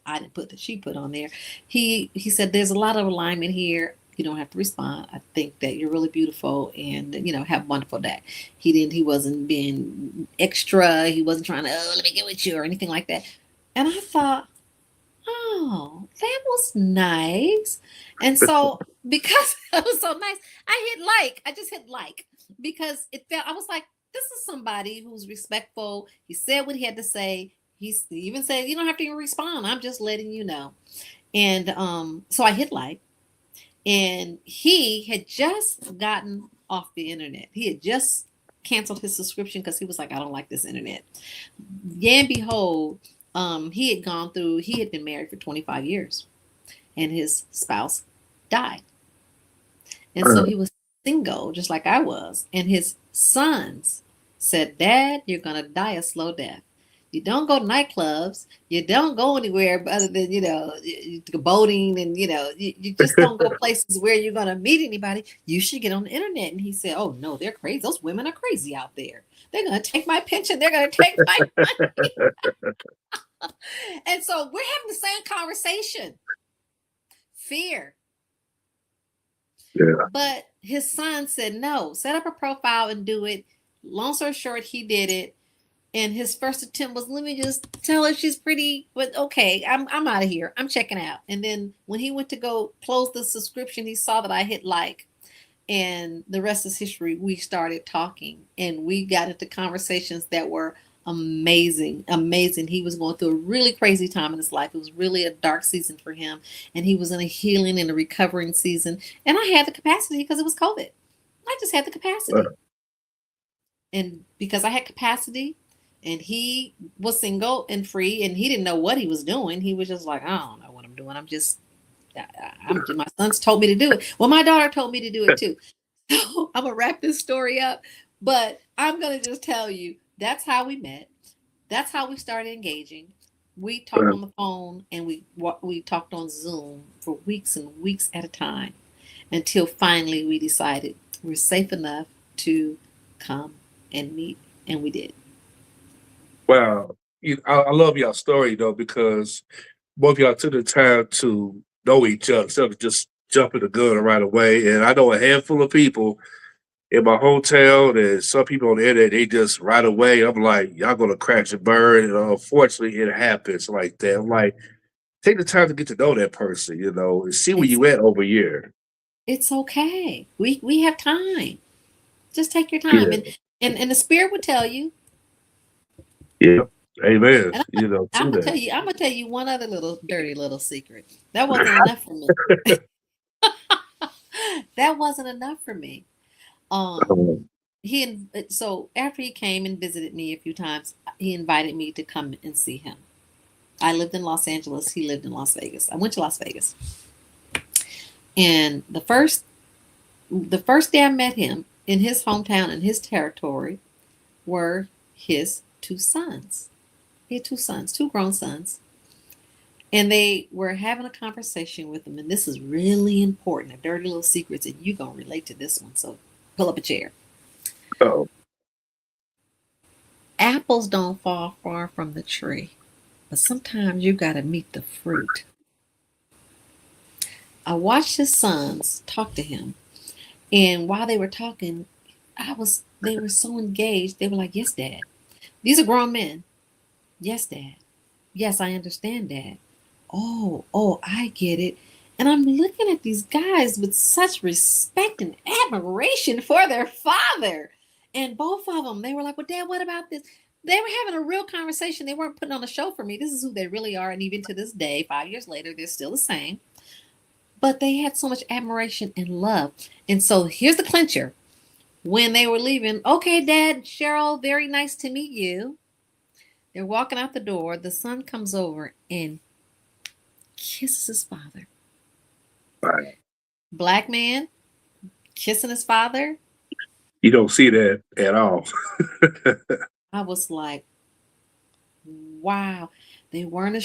I didn't put that she put on there. He said, there's a lot of alignment here. You don't have to respond. I think that you're really beautiful and, have a wonderful day. He wasn't being extra. He wasn't trying to, let me get with you or anything like that. And I thought, oh, that was nice. And so because it was so nice, I just hit like, because I was like, this is somebody who's respectful. He said what he had to say. He even said, you don't have to even respond. I'm just letting you know. And so I hit like. And he had just gotten off the internet. He had just canceled his subscription because he was like, I don't like this internet. Yeah, and behold, he had been married for 25 years and his spouse died. And so he was single, just like I was. And his sons said, Dad, you're going to die a slow death. You don't go to nightclubs. You don't go anywhere other than, boating and, you just don't go places where you're going to meet anybody. You should get on the internet. And he said, oh, no, they're crazy. Those women are crazy out there. They're going to take my pension. They're going to take my money. And so we're having the same conversation. Fear. Yeah. But his son said, no, set up a profile and do it. Long story short, he did it. And his first attempt was, let me just tell her she's pretty, but okay, I'm out of here. I'm checking out. And then when he went to go close the subscription, he saw that I hit like, and the rest is history. We started talking and we got into conversations that were amazing. He was going through a really crazy time in his life. It was really a dark season for him, and he was in a healing and a recovering season. And I had the capacity because it was COVID. I just had the capacity. And because I had capacity and he was single and free and he didn't know what he was doing, he was just like, I don't know what I'm doing. My sons told me to do it. Well, my daughter told me to do it too. So I'm gonna wrap this story up, but I'm gonna just tell you that's how we met. That's how we started engaging. We talked on the phone and we talked on Zoom for weeks and weeks at a time until finally we decided we're safe enough to come and meet, and we did. Wow. I love y'all story though, because both y'all took the time to know each other instead of just jumping the gun right away. And I know a handful of people in my hometown and some people on the internet, they just right away, I'm like, y'all gonna crash and burn. And unfortunately it happens like that. I'm like, take the time to get to know that person, and see where It's you at over a year. it's okay. We have time. Just take your time, Yeah. and the spirit would tell you. Yeah. Amen. And To that. I'm gonna tell you one other little dirty little secret. That wasn't enough for me. That wasn't enough for me. Um, Um, so after he came and visited me a few times, he invited me to come and see him. I lived in Los Angeles. He lived in Las Vegas. I went to Las Vegas, and the first day I met him in his hometown in his territory were his two sons. He had two sons, two grown sons, and they were having a conversation with him. And this is really important, a dirty little secret, and you're gonna relate to this one. So pull up a chair. oh, Apples don't fall far from the tree, but sometimes you gotta meet the fruit. I watched his sons talk to him, and while they were talking, they were so engaged. They were like, "Yes, Dad." These are grown men. "Yes, Dad. Yes, I understand, Dad." Oh, I get it. And I'm looking at these guys with such respect and admiration for their father. And both of them, they were like, "Well, Dad, what about this?" They were having a real conversation. They weren't putting on a show for me. This is who they really are. And even to this day, 5 years later, they're still the same. But they had so much admiration and love. And so here's the clincher. When they were leaving, "Okay, Dad, Cheryl, very nice to meet you." They're walking out the door. The son comes over and kisses his father. right. Black man kissing his father. You don't see that at all. I was like, wow. They weren't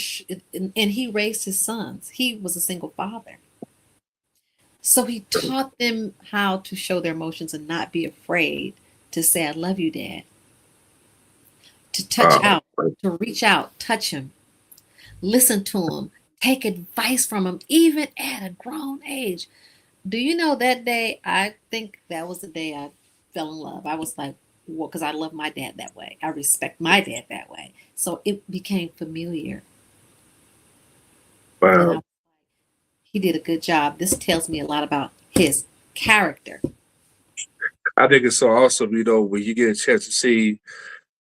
and he raised his sons. He was a single father. So he taught them how to show their emotions and not be afraid to say, "I love you, Dad." To touch Oh, out, to reach out, touch him, listen to him, take advice from him, even at a grown age. Do you know that day? I think that was the day I fell in love. I was like, well, because I love my dad that way. I respect my dad that way. So it became familiar. And wow. he did a good job. This tells me a lot about his character. I think it's so awesome, when you get a chance to see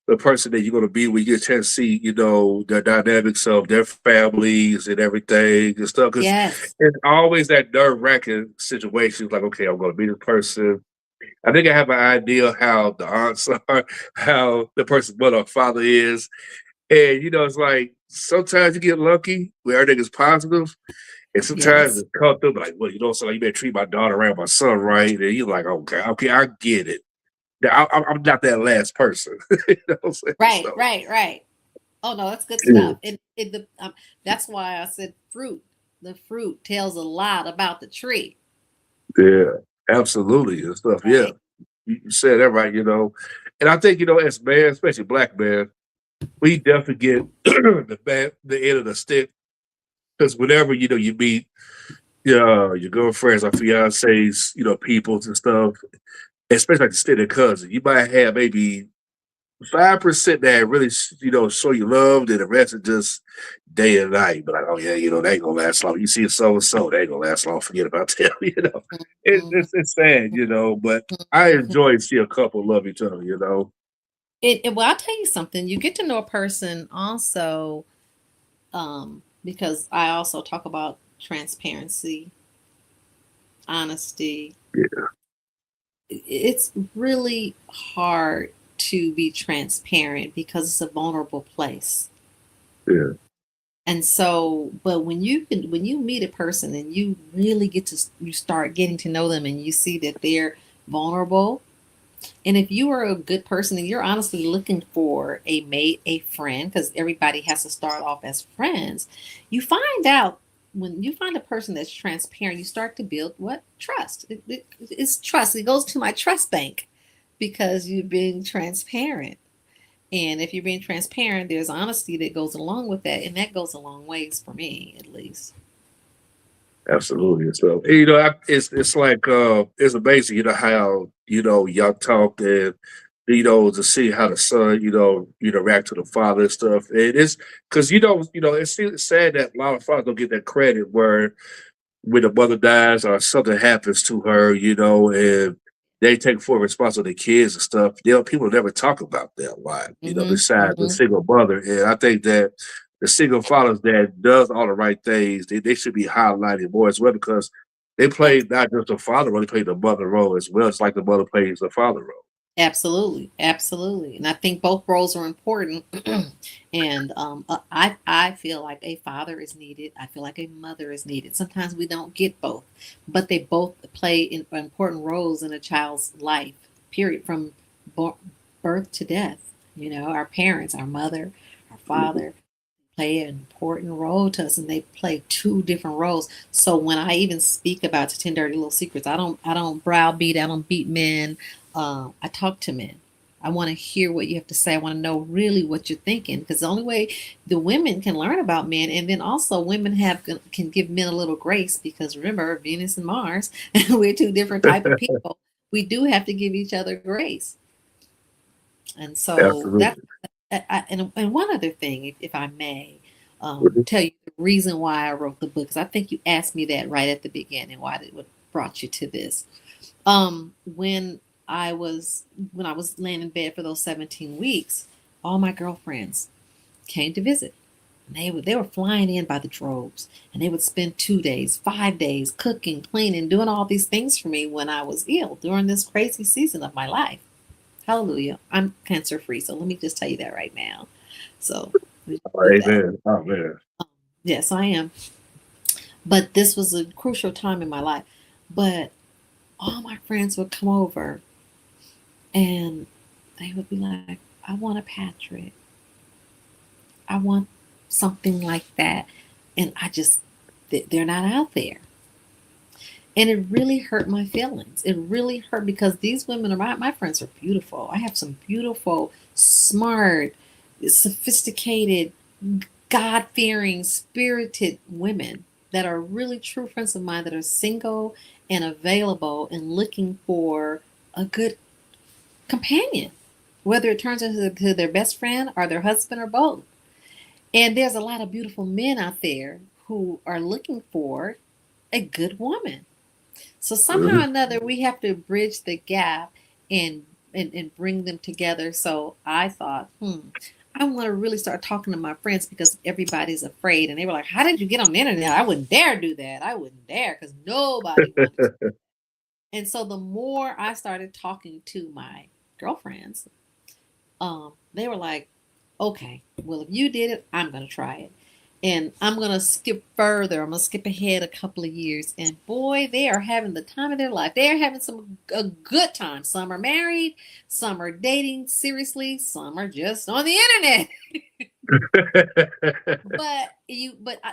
the person that you're going to be, when you get a chance to see, the dynamics of their families and everything and stuff. Because Yes. it's always that nerve-wracking situation. Like, okay, I'm going to meet this person. I think I have an idea how the aunts are, how the person's mother or father is. And, it's like sometimes you get lucky where everything is positive. And sometimes Yes. it's come through, like, well, so like, you better treat my daughter right, my son right. And you're like, okay, I get it. I'm not that last person. You know what I'm saying? Right, So, right, right. Oh no, that's good yeah, stuff. That's why I said fruit. The fruit tells a lot about the tree, yeah, absolutely. And stuff. Yeah, right? you said that right, And I think, as men, especially black men, we definitely get the end of the stick. Because whenever, you meet your girlfriends or fiancés, peoples and stuff, especially like the extended cousin, you might have maybe 5% that really, show you love, and the rest is just day and night. But like, oh yeah, they ain't gonna last long. You see so and so, they ain't gonna last long. Forget about them. Mhm, It's sad, but I mhm. enjoy to see a couple love each other. Well, I'll tell you something. You get to know a person also, because I also talk about transparency, honesty. Yeah, It's really hard to be transparent because it's a vulnerable place. yeah, And so, but when you meet a person and you really you start getting to know them and you see that they're vulnerable. And if you are a good person and you're honestly looking for a mate, a friend, because everybody has to start off as friends, you find out when you find a person that's transparent, you start to build what? Trust. It's trust. It goes to my trust bank because you're being transparent. And if you're being transparent, there's honesty that goes along with that. And that goes a long ways for me, at least. absolutely. So it's like it's amazing, how y'all talk, and to see how the son, react to the father and stuff. And it's because it's sad that a lot of fathers don't get that credit where when the mother dies or something happens to her, and they take full responsibility of the kids and stuff. People never talk about that a lot, Mm-hmm. besides the Mm-hmm. single mother. And I think that the single fathers that does all the right things, they should be highlighted more as well because they play not just the father role, they play the mother role as well. It's like the mother plays the father role. Absolutely, absolutely, and I think both roles are important. And I feel like a father is needed. I feel like a mother is needed. Sometimes we don't get both, but they both play important roles in a child's life. Period, from bo- birth to death. Our parents, our mother, our Mhm. father play an important role to us, and they play two different roles. So when I even speak about the 10 dirty little secrets, I don't browbeat, I don't beat men. I talk to men. I want to hear what you have to say. I want to know really what you're thinking, because the only way the women can learn about men, and then also women can give men a little grace, because remember, Venus and Mars, we're two different type of people. We do have to give each other grace. And so that Absolutely. and one other thing, if I may, Mhm. tell you the reason why I wrote the book, because I think you asked me that right at the beginning, why did what brought you to this. When I was laying in bed for those 17 weeks, all my girlfriends came to visit. And they were flying in by the droves, and they would spend 2 days, 5 days cooking, cleaning, doing all these things for me when I was ill during this crazy season of my life. Hallelujah. I'm cancer free. So let me just tell you that right now. So let me Oh, do that. amen. Oh man. Yes, I am. But this was a crucial time in my life. But all my friends would come over and they would be like, I want a Patrick. I want something like that. And they're not out there. And it really hurt my feelings. It really hurt because these women are my friends are beautiful. I have some beautiful, smart, sophisticated, God fearing, spirited women that are really true friends of mine that are single and available and looking for a good companion, whether it turns into their best friend or their husband or both. And there's a lot of beautiful men out there who are looking for a good woman. So somehow or Mhm. another, we have to bridge the gap and bring them together. So I thought, I want to really start talking to my friends because everybody's afraid. And they were like, how did you get on the internet? I wouldn't dare do that. I wouldn't dare because nobody wanted to. And so the more I started talking to my girlfriends, they were like, okay, well, if you did it, I'm going to try it. And I'm going to skip further. I'm going to skip ahead a couple of years. And boy, they are having the time of their life. They are having a good time. Some are married, some are dating seriously, some are just on the internet.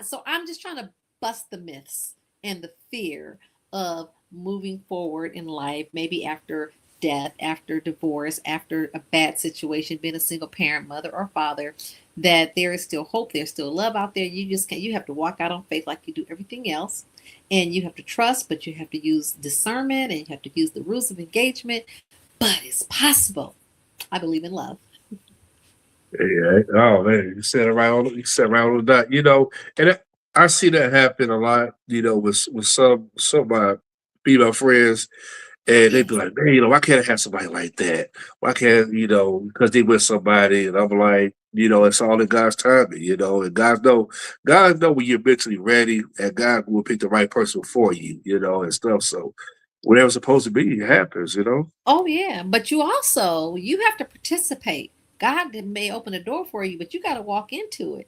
So I'm just trying to bust the myths and the fear of moving forward in life, maybe after death, after divorce, after a bad situation, being a single parent, mother or father, that there is still hope, there's still love out there. You have to walk out on faith like you do everything else. And you have to trust, but you have to use discernment and you have to use the rules of engagement. But it's possible. I believe in love. Yeah. Oh man, you said right on the dot. And I see that happen a lot. With some of my female friends, and they be Yes. like, man, why can't I have somebody like that? Why can't because they with somebody, and I'm like, it's all in God's timing, and God know when you're mentally ready, and God will pick the right person for you, and stuff. So whatever's supposed to be, it happens. Oh yeah, but you have to participate. God may open a door for you, but you got to walk into it.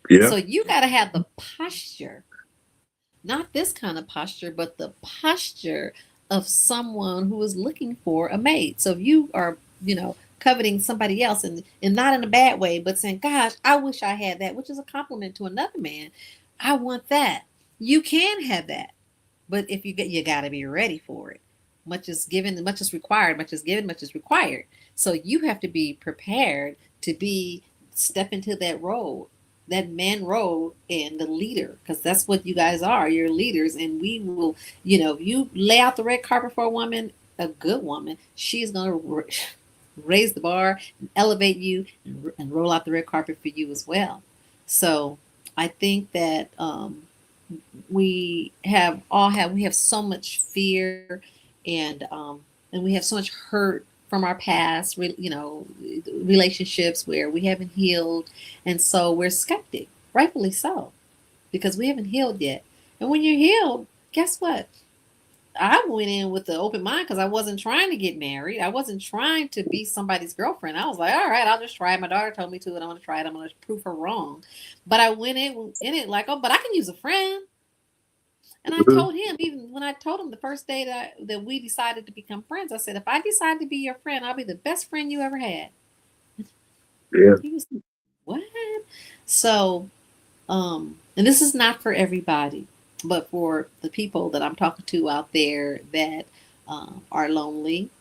Yeah. So you got to have the posture, not this kind of posture, but the posture of someone who is looking for a mate. So if you are, coveting somebody else and not in a bad way, but saying, gosh, I wish I had that, which is a compliment to another man. I want that. You can have that. But if you got to be ready for it. Much is given, much is required, much is given, much is required. So you have to be prepared to step into that role, that man role, and the leader, because that's what you guys are. You're leaders, and we will, if you lay out the red carpet for a woman, a good woman, she's gonna raise the bar, and elevate you, and roll out the red carpet for you as well. So I think that we have so much fear, and we have so much hurt from our past, relationships where we haven't healed, and so we're skeptic, rightfully so, because we haven't healed yet. And when you're healed, guess what? I went in with the open mind because I wasn't trying to get married. I wasn't trying to be somebody's girlfriend. I was like, all right, I'll just try it. My daughter told me to, and I'm going to try it. I'm going to prove her wrong. But I went in it like, oh, but I can use a friend. And I Mhm. told him, even when I told him the first day that we decided to become friends, I said, if I decide to be your friend, I'll be the best friend you ever had. Yeah. He was like, what? So, and this is not for everybody, but for the people that I'm talking to out there that are lonely,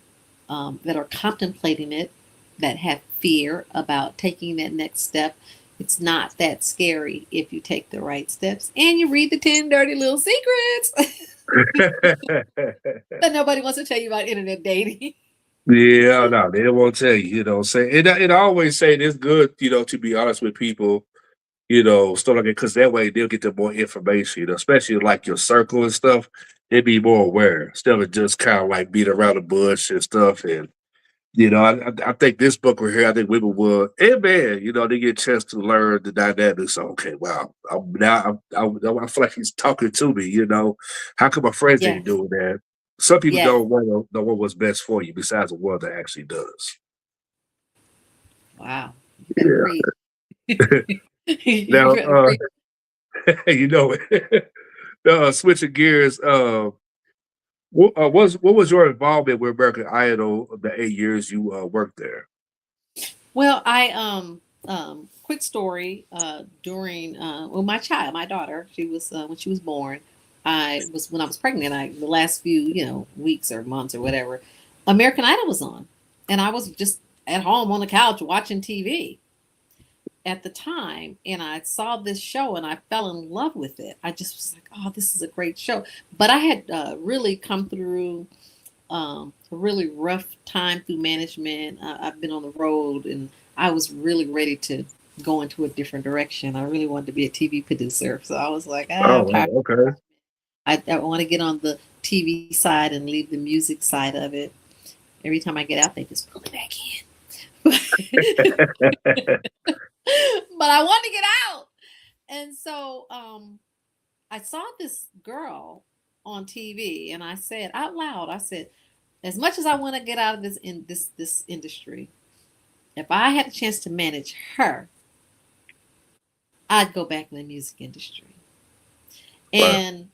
that are contemplating it, that have fear about taking that next step. It's not that scary if you take the right steps and you read the 10 dirty little secrets that nobody wants to tell you about internet dating. Yeah, no, they won't tell you, say it I always say it's good, to be honest with people, stuff like that, because that way they'll get the more information, especially like your circle and stuff. They'd be more aware instead of just kind of like beat around the bush and stuff. And I think this book right here, I think women will, and man, they get a chance to learn the dynamics. So, okay, wow, I feel like he's talking to me. How come my friends ain't Yes. doing that? Some people Yes. don't want to know what's best for you, besides the one that actually does. Wow. You better Yeah. preach. You Now, better preach. you know, switching gears. What was your involvement with American Idol the 8 years you worked there? Well, I quick story. During my child, my daughter, she was when she was born. When I was pregnant. The last few weeks or months or whatever, American Idol was on, and I was just at home on the couch watching TV at the time, and I saw this show and I fell in love with it. I just was like, oh, this is a great show. But I had really come through a really rough time through management. I've been on the road, and I was really ready to go into a different direction. I really wanted to be a TV producer. So I was like, I'm Oh, tired. wow, okay. I want to get on the TV side and leave the music side of it. Every time I get out, they just pull me back in. But I want to get out. And so I saw this girl on TV, and I said out loud, I said, as much as I want to get out of this industry, if I had a chance to manage her, I'd go back in the music industry. Wow. And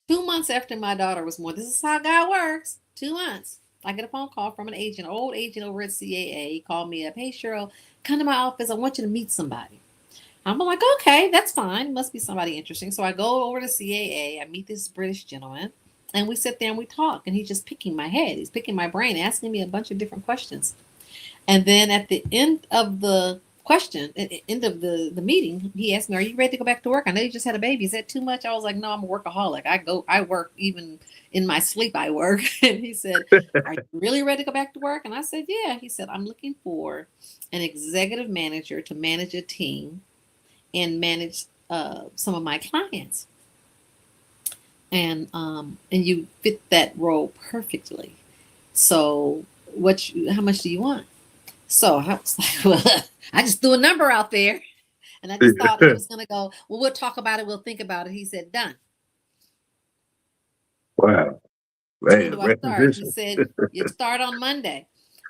2 months after my daughter was born, this is how God works. 2 months, I get a phone call from an agent, old agent over at CAA. He called me up. Hey, Cheryl, come to my office. I want you to meet somebody. I'm like, okay, that's fine. Must be somebody interesting. So I go over to CAA. I meet this British gentleman, and we sit there and we talk. And he's just picking my head. He's picking my brain, asking me a bunch of different questions. And then at the end of the question at the end of the meeting. He asked me, "Are you ready to go back to work? I know you just had a baby. Is that too much?" I was like, "No, I'm a workaholic. I work even in my sleep. I work." And he said, "Are you really ready to go back to work?" And I said, "Yeah." He said, "I'm looking for an executive manager to manage a team and manage some of my clients, and you fit that role perfectly. So how much do you want?" So I was like, well, I just threw a number out there, and I just thought he was going to go, "Well, we'll talk about it. We'll think about it." He said, "Done." Wow. So when Man, do I start? He recognition. said, "You start on Monday."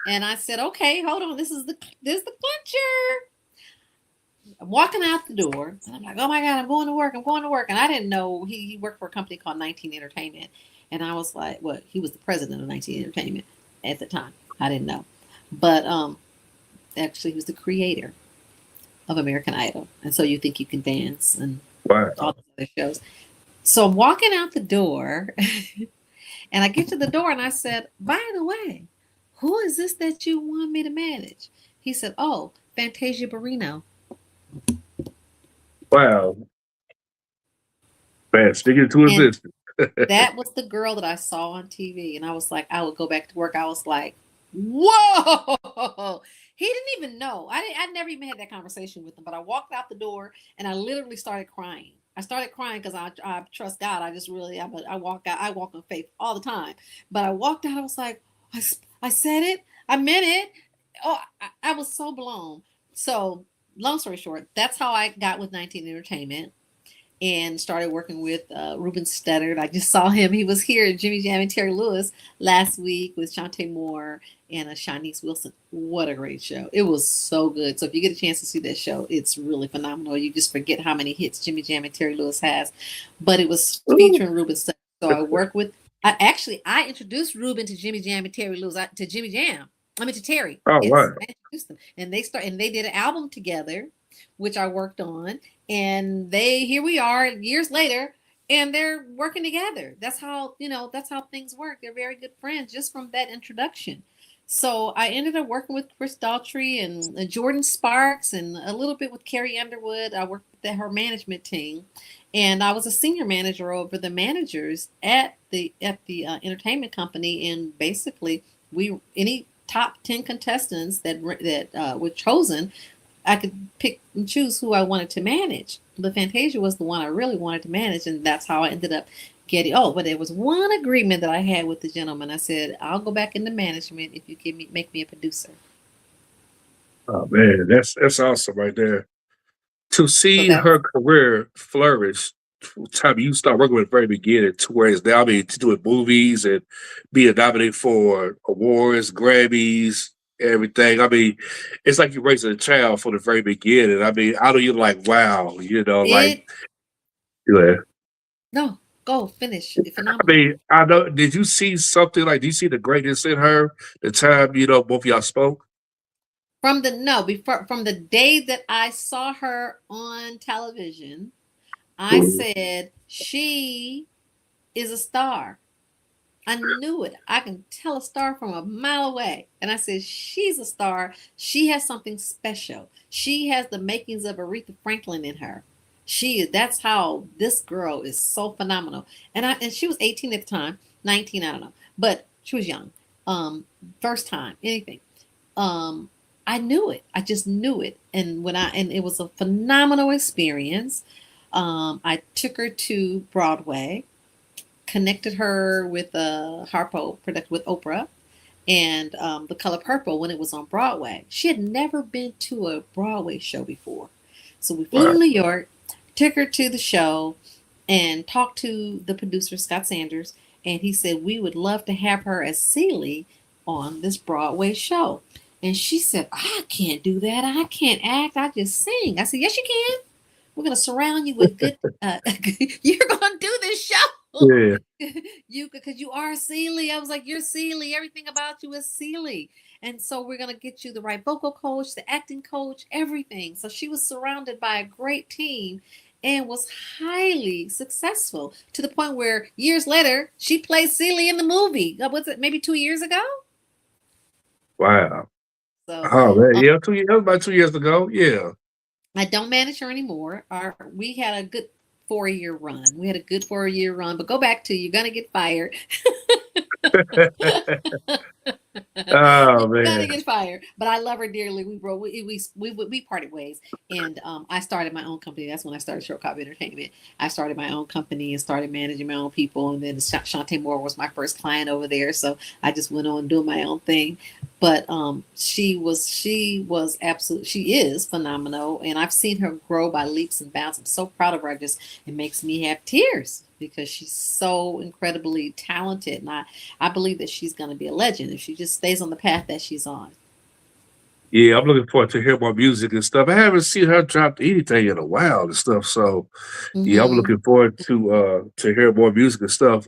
And I said, "Okay, hold on. This is the clincher." I'm walking out the door, and I'm like, "Oh my God, I'm going to work. I'm going to work." And I didn't know he worked for a company called 19 Entertainment. And I was like, "What?" He was the president of 19 Entertainment at the time. I didn't know. But actually, he was the creator of American Idol. And So You Think You Can Dance and Wow. all those other shows. So I'm walking out the door, and I get to the door, and I said, "By the way, who is this that you want me to manage?" He said, "Oh, Fantasia Barrino." Wow. Man, sticking to his And business. that was the girl that I saw on TV. And I was like, I would go back to work. I was like, whoa. He didn't even know. I never even had that conversation with him. But I walked out the door, and I literally started crying. I started crying because I trust God. I just really, I walk out, I walk in faith all the time. But I walked out, I was like, I said it. I meant it. Oh, I was so blown. So long story short, that's how I got with 19 Entertainment and started working with Ruben Studdard. I just saw him. He was here at Jimmy Jam and Terry Lewis last week with Chante Moore and Shanice Wilson. What a great show. It was so good. So if you get a chance to see that show, it's really phenomenal. You just forget how many hits Jimmy Jam and Terry Lewis has. But it was Ooh. featuring Ruben Studdard. So I worked with, I introduced Ruben to Jimmy Jam and Terry Lewis, to Jimmy Jam. I mean, to Terry. Oh, Yes, wow. I introduced them. And they did an album together, which I worked on, and here we are years later, and they're working together. That's how things work. They're very good friends just from that introduction. So I ended up working with Chris Daughtry and Jordan Sparks, and a little bit with Carrie Underwood. I worked with her management team, and I was a senior manager over the managers at the entertainment company. And basically, any top 10 contestants that were chosen, I could pick and choose who I wanted to manage. But Fantasia was the one I really wanted to manage, and that's how I ended up getting. Oh, but there was one agreement that I had with the gentleman. I said, "I'll go back into management if you make me a producer." Oh man, that's awesome right there. To So see that's her career flourish, time you start working with the very beginning to where it's now, I mean, to doing movies and being nominated for awards, Grammys, everything. I mean, it's like you're raising a child from the very beginning. I mean, I know you're like, wow, like, it. yeah. No, go finish. It's I phenomenal. mean, I know. Did you see something like? Do you see the greatness in her? The time both of y'all spoke. From the no before from the day that I saw her on television, I Mhm. said she is a star. I knew it. I can tell a star from a mile away. And I said, she's a star. She has something special. She has the makings of Aretha Franklin in her. That's how this girl is so phenomenal. And she was 18 at the time, 19, I don't know. But she was young. First time, anything. Um, I knew it. I just knew it. And it was a phenomenal experience. I took her to Broadway, connected her with Harpo production with Oprah, and The Color Purple when it was on Broadway. She had never been to a Broadway show before. So we flew Wow. to New York, took her to the show, and talked to the producer, Scott Sanders. And he said, we would love to have her as Celie on this Broadway show. And she said, I can't do that. I can't act. I just sing. I said, yes, you can. We're going to surround you with good, you're going to do this show. Yeah. Because you are Celie. I was like, you're Celie. Everything about you is Celie. And so we're going to get you the right vocal coach, the acting coach, everything. So she was surrounded by a great team and was highly successful to the point where years later, she played Celie in the movie. Was it maybe 2 years ago? Wow. So Oh man, yeah, 2 years, that was about 2 years ago. Yeah. I don't manage her anymore. We had a good 4 year run. We had a good 4 year run, but go back to you're gonna get fired. Oh You're gonna man. get fired, but I love her dearly. We parted ways, and I started my own company. That's when I started Cheryl Cobb Entertainment. I started my own company and started managing my own people. And then Chante Moore was my first client over there, so I just went on doing my own thing. But she was absolutely, she is phenomenal, and I've seen her grow by leaps and bounds. I'm so proud of her. It makes me have tears because she's so incredibly talented, and I believe that she's going to be a legend if she just stays on the path that she's on. Yeah, I'm looking forward to hear more music and stuff. I haven't seen her drop anything in a while and stuff. So yeah, I'm Hmm. looking forward to hear more music and stuff.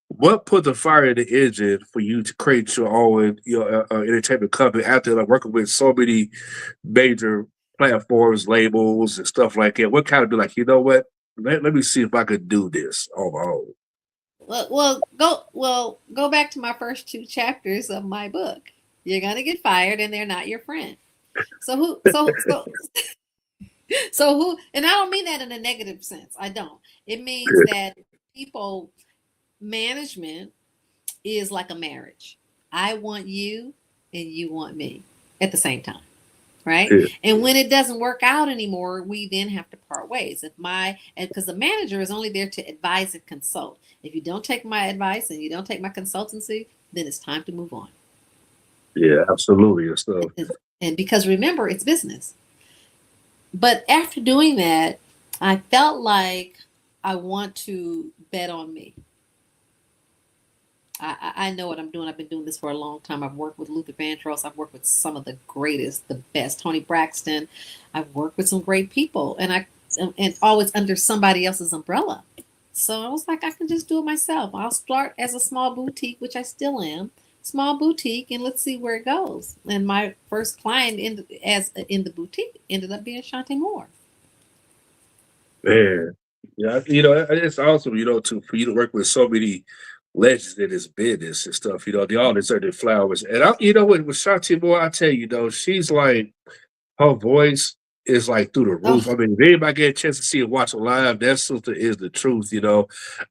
What put the fire in the engine for you to create your own entertainment company after like working with so many major platforms, labels, and stuff like that? What kind of be like, you know what? Let me see if I could do this on my own. Well, go back to my first two chapters of my book. You're gonna get fired, and they're not your friend. So who? So who? And I don't mean that in a negative sense. I don't. It means that people management is like a marriage. I want you, and you want me at the same time, right? Yeah, And when it doesn't work out anymore, we then have to part ways. Because the manager is only there to advise and consult. If you don't take my advice and you don't take my consultancy, then it's time to move on. yeah, absolutely and stuff. And because remember, it's business. But after doing that, I felt like I want to bet on me. I know what I'm doing. I've been doing this for a long time. I've worked with Luther Vandross. I've worked with some of the greatest, the best, Tony Braxton. I've worked with some great people, and always under somebody else's umbrella. So I was like, I can just do it myself. I'll start as a small boutique, which I still am, small boutique, and let's see where it goes. And my first client in the boutique ended up being Chante Moore. Man, yeah, it's awesome, for you to work with so many legends in this business and stuff. They all deserve their flowers. And with Shanti Moore, I tell you, she's like her voice is like through the roof. Oh, I mean, if anybody get a chance to see her watch her live, that sister is the truth. I don't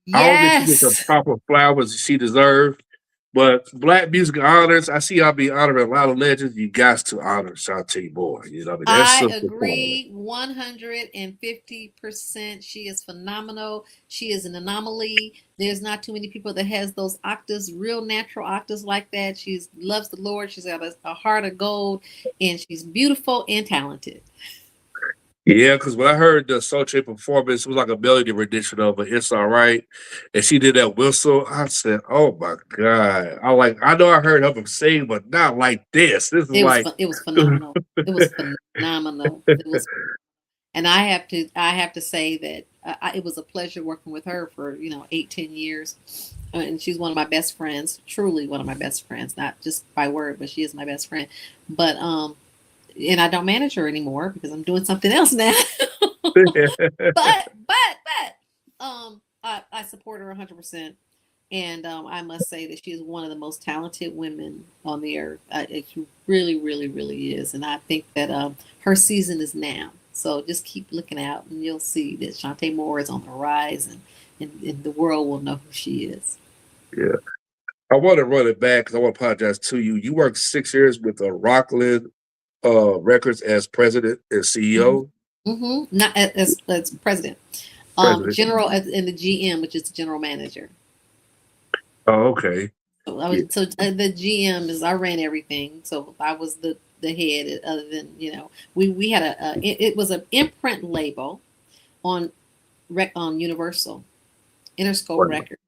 think she gets the yes. proper flowers she deserves. But Black music honors, I see y'all be honoring a lot of legends. You got to honor Shanti Moore. I mean, that's I sister quality. agree 150%. She is phenomenal. She is an anomaly. There's not too many people that has those octaves, real natural octaves like that. She loves the Lord. She's got a heart of gold, and she's beautiful and talented. Yeah, because when I heard the Soul Train performance, it was like a melody rendition of it. It's all right. And she did that whistle. I said, oh my God. I know I heard of him sing, but not like this. This is like It was phenomenal. It was phenomenal. It was, and I have to say that it was a pleasure working with her for 8-10 years. And she's one of my best friends, truly one of my best friends, not just by word, but she is my best friend. But and I don't manage her anymore because I'm doing something else now. but I support her 100%. And I must say that she is one of the most talented women on the earth. She really, really, really is. And I think that her season is now. So just keep looking out, and you'll see that Chante Moore is on the rise, and the world will know who she is. yeah. I want to run it back because I want to apologize to you. You worked 6 years with Rockland Records as president and Hmm. CEO. Not as president, President. general in the GM, which is the general manager. Oh, okay. Yeah. The GM is I ran everything, so I was the head. Other than we had it was an imprint label on on Universal Interscope Wow. Records.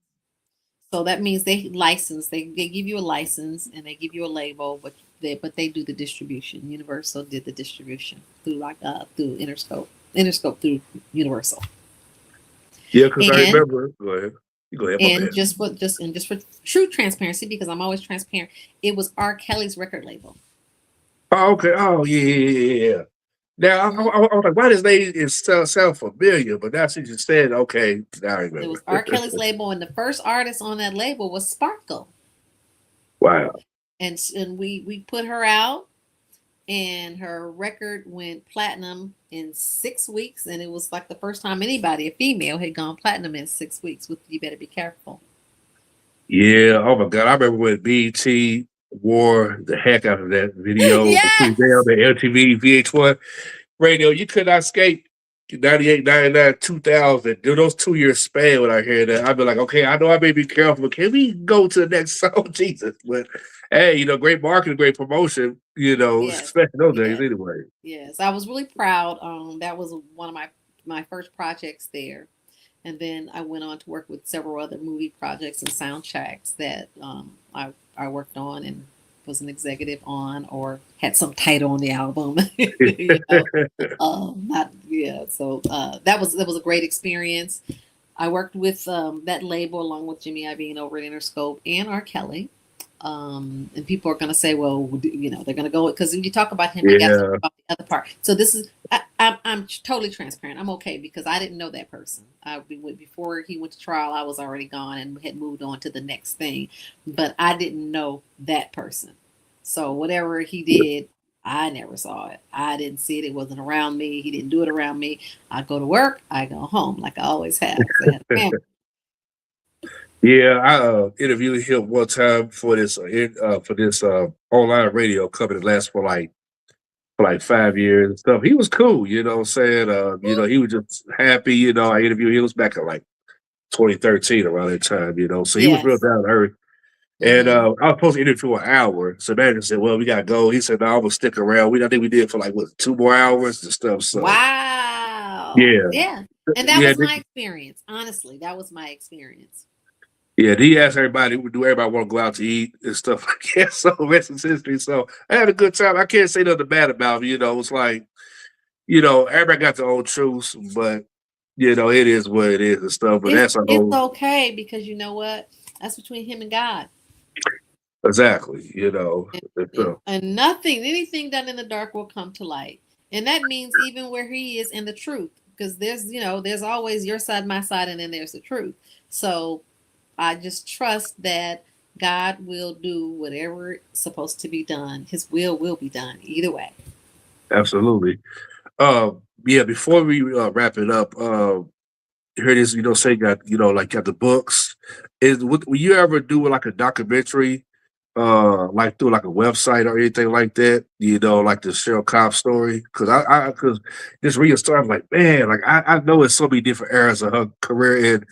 So that means they give you a license and they give you a label, but they do the distribution. Universal did the distribution through through Interscope through Universal. Yeah, because I And remember. Go ahead. You go ahead, my and bad. just for true transparency, because I'm always transparent, it was R. Kelly's record label. Oh, okay. Oh, yeah, yeah, yeah, yeah. Now, Mhm. I was like, why does name sound familiar? But now since you said, okay, now I It remember. was R. Kelly's label, and the first artist on that label was Sparkle. Wow. And we put her out. and her record went platinum in 6 weeks, and it was like the first time anybody, a female, had gone platinum in 6 weeks with You Better Be Careful. Yeah, oh my God. I remember when BT wore the heck out of that video. Down Yes. the MTV VH1 radio. You could not escape 98, 99, 2000. During those 2 year span when I hear that, I'd be like, okay, I know I may be careful, but can we go to the next song? Jesus. But hey, great marketing, great promotion, Yes. especially those days Yes. anyway. Yes. I was really proud. That was one of my first projects there. And then I went on to work with several other movie projects and soundtracks that I worked on and was an executive on or had some title on the album. you know, not yeah. So that was a great experience. I worked with that label along with Jimmy Iovine over at Interscope and R. Kelly. And people are going to say, well, they're going to go because you talk about him, I got to talk Yeah. about the other part. So this is, I'm totally transparent. I'm okay because I didn't know that person. Before he went to trial, I was already gone and had moved on to the next thing, but I didn't know that person. So whatever he did, I never saw it. I didn't see it. It wasn't around me. He didn't do it around me. I go to work. I go home like I always have. 'Cause I had a family. Yeah, I interviewed him one time for this online radio company that lasts for like 5 years and stuff. He was cool, what I'm saying? He was just happy, I interviewed him. It was back in like 2013 around that time, so he was real Yes. down to earth. And Hmm. I was supposed to interview for an hour. So manager said, well, we gotta go. He said, no, I'm gonna stick around. I think we did for like what 2 more hours and stuff. So Wow. yeah. Yeah. And that Yeah, was my experience. Honestly, that was my experience. yeah, he asked everybody, do everybody want to go out to eat and stuff like that? So rest is history. So I had a good time. I can't say nothing bad about it. It's like, everybody got their own truths, but it is what it is and stuff. But It's that's a it's whole okay because you know what? That's between him and God. exactly, And, it's, and nothing, anything done in the dark will come to light. And that means even where he is in the truth. Because there's always your side, my side, and then there's the truth. So I just trust that God will do whatever is supposed to be done. His will be done either way. absolutely. Uh, yeah, before we wrap it up, here it is, say got, like got the books. Will you ever do like a documentary, like through like a website or anything like that? Like the Cheryl Cobb story? Because just reading the story, I'm like, man, like I know it's so many different eras of her career, and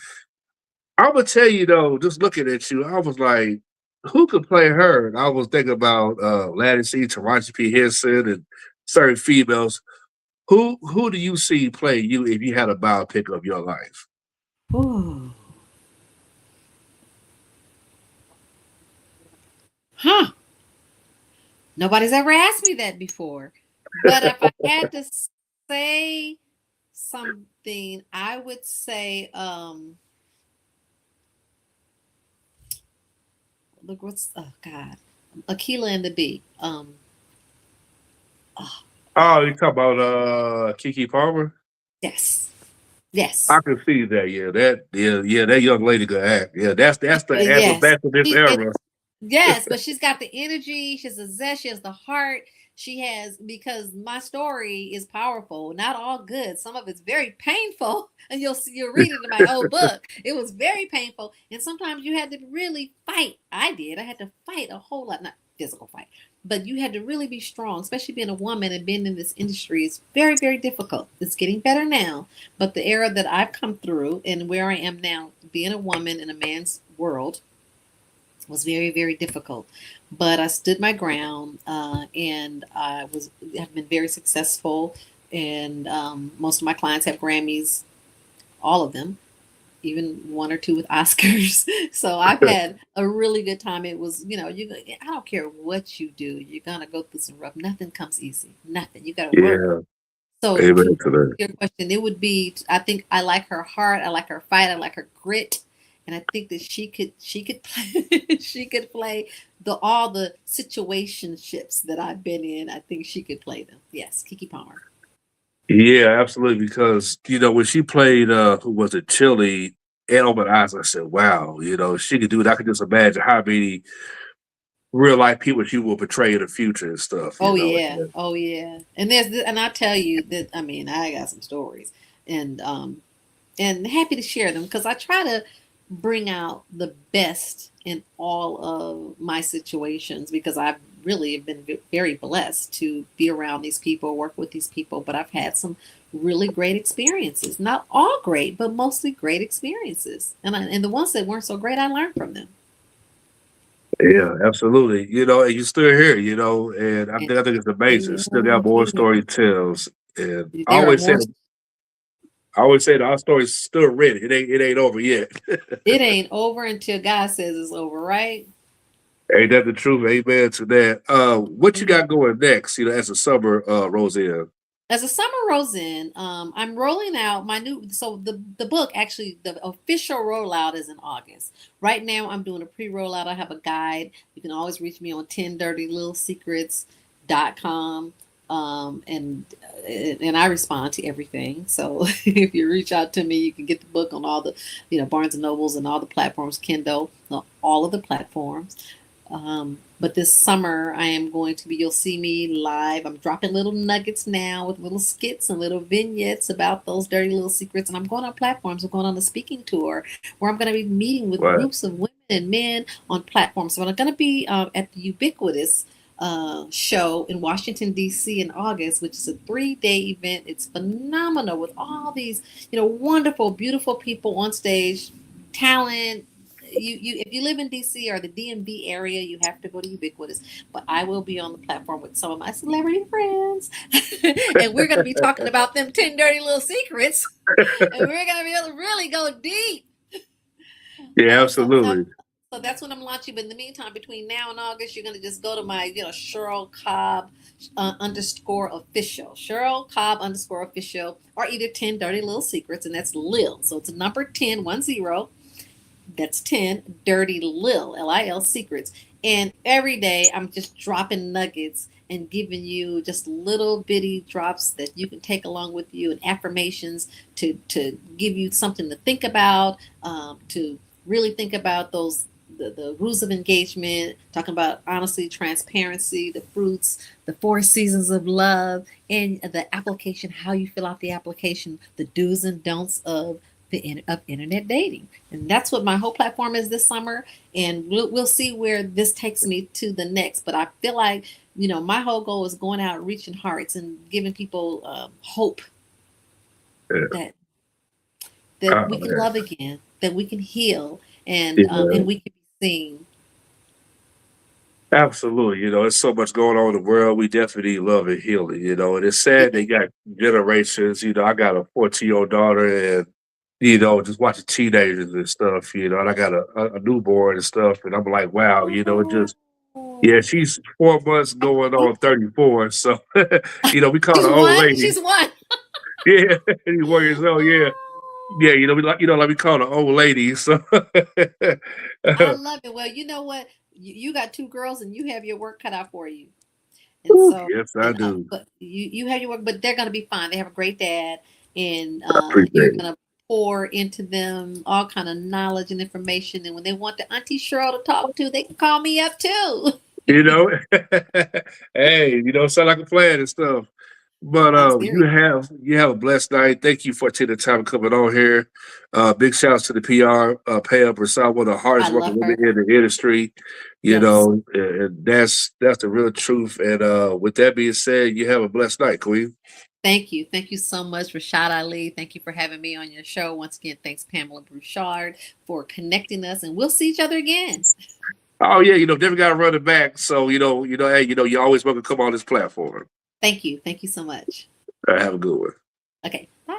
I'm gonna tell you though, just looking at you, I was like, who could play her? And I was thinking about Laddie C, Taraji P. Henson, and certain females. Who do you see play you if you had a biopic of your life? Ooh. Huh. Nobody's ever asked me that before. But if I had to say something, I would say, look, what's, oh God, Aquila and the Bee. Oh, Oh, you talk about Kiki Palmer? yes, yes, I can see that. Yeah, that young lady could act. Yeah, that's the answer yes. back to this She, era. yes, but she's got the energy. She has the zest. She has the heart. She has because my story is powerful, not all good. Some of it's very painful, and you'll read it in my old book. It was very painful, and sometimes you had to really fight. I did. I had to fight a whole lot, not physical fight, but you had to really be strong, especially being a woman and being in this industry is very, very difficult. It's getting better now, but the era that I've come through and where I am now, being a woman in a man's world was very, very difficult. But I stood my ground, and have been very successful. And most of my clients have Grammys, all of them, even one or two with Oscars. So I've had a really good time. It was, I don't care what you do, you're gonna go through some rough. Nothing comes easy. Nothing. You got to work. Yeah, So amen to to that. your question, it would be I think I like her heart, I like her fight, I like her grit, and I think that she could play she could play all the situationships that I've been in. I think she could play them. Yes, Kiki Palmer. Yeah, absolutely. Because when she played, who was it, Chili, and Open Eyes, I said, wow, she could do it. I could just imagine how many real life people you will portray in the future and stuff, you Oh know. yeah, oh yeah. And and I tell you that I mean I got some stories, and happy to share them because I try to bring out the best in all of my situations because I really have been very blessed to be around these people, work with these people, but I've had some really great experiences. Not all great, but mostly great experiences. And the ones that weren't so great, I learned from them. Yeah, absolutely. You know, and you still here, you know, and And I think it's amazing. Still got more mhm, story tells. And there are more. I always say that our story's still ready. It ain't over yet. It ain't over until God says it's over, right? Ain't that the truth? Amen to that. What you Mhm. got going next, you know, as the summer rolls in? As a summer rolls in, I'm rolling out my new. So the book actually the official rollout is in August. Right now, I'm doing a pre-rollout. I have a guide. You can always reach me on 10dirtylittlesecrets.com. And I respond to everything. So if you reach out to me, you can get the book on all the Barnes and Nobles and all the platforms, Kindle, all of the platforms. But this summer, I am going to be, you'll see me live. I'm dropping little nuggets now with little skits and little vignettes about those dirty little secrets. And I'm going on platforms. I'm going on a speaking tour where I'm going to be meeting with Right. groups of women and men on platforms. So I'm going to be at the Ubiquitous show in Washington, D.C. in August, which is a 3-day event. It's phenomenal with all these, wonderful, beautiful people on stage, talent. If you live in DC or the DMV area, you have to go to Ubiquitous. But I will be on the platform with some of my celebrity friends, and we're going to be talking about them 10 dirty little secrets, and we're going to be able to really go deep. Yeah, So absolutely. so that's what I'm launching. But in the meantime, between now and August, you're going to just go to my, Cheryl Cobb underscore official, Cheryl Cobb underscore official, or either 10 dirty little secrets, and that's Lil. So it's a number 1010. That's 10 dirty Lil secrets. And every day I'm just dropping nuggets and giving you just little bitty drops that you can take along with you and affirmations to give you something to think about, to really think about the rules of engagement, talking about honesty, transparency, the fruits, the 4 seasons of love, and the application, how you fill out the application, the do's and don'ts of of internet dating. And that's what my whole platform is this summer. And we'll see where this takes me to the next. But I feel like, my whole goal is going out, reaching hearts, and giving people hope Yeah. that Oh, we can man. love again, that we can heal, Yeah, and we can be seen. absolutely. You know, there's so much going on in the world. We definitely love and healing, you know, and it's sad they Yeah. got generations. You know, I got a 14-year-old daughter and, you know, just watching teenagers and stuff, you know, and I got a newborn and stuff. And I'm like, wow, you know, it just, yeah, Oh. she's 4 months going on 34. So, you know, we call She's her old one. lady. She's one. Yeah, 1 year old. Yeah. Yeah, you know, like we call her old lady. So, I love it. Well, you know what? You got 2 girls, and you have your work cut out for you. And Ooh, so, yes, I do. but you have your work, but they're going to be fine. They have a great dad, and I you're appreciate it. going to pour into them all kind of knowledge and information. And when they want the Auntie Cheryl to talk to, they can call me up too. You know, hey, you know, sound like a plan and stuff. But I'm you serious. have a blessed night. Thank you for taking the time coming on here. Big shouts to the PR, Pam Prasad, one of the I hardest working love women her. in the industry. You Yes. know, and that's the real truth. And with that being said, you have a blessed night, Queen. Thank you. Thank you so much, Rashad Ali. Thank you for having me on your show. Once again, thanks, Pamela Brouchard, for connecting us, and we'll see each other again. Oh yeah, you know, never got to run it back. So hey, you know, you always welcome to come on this platform. Thank you. Thank you so much. Have a good one. Okay. Bye.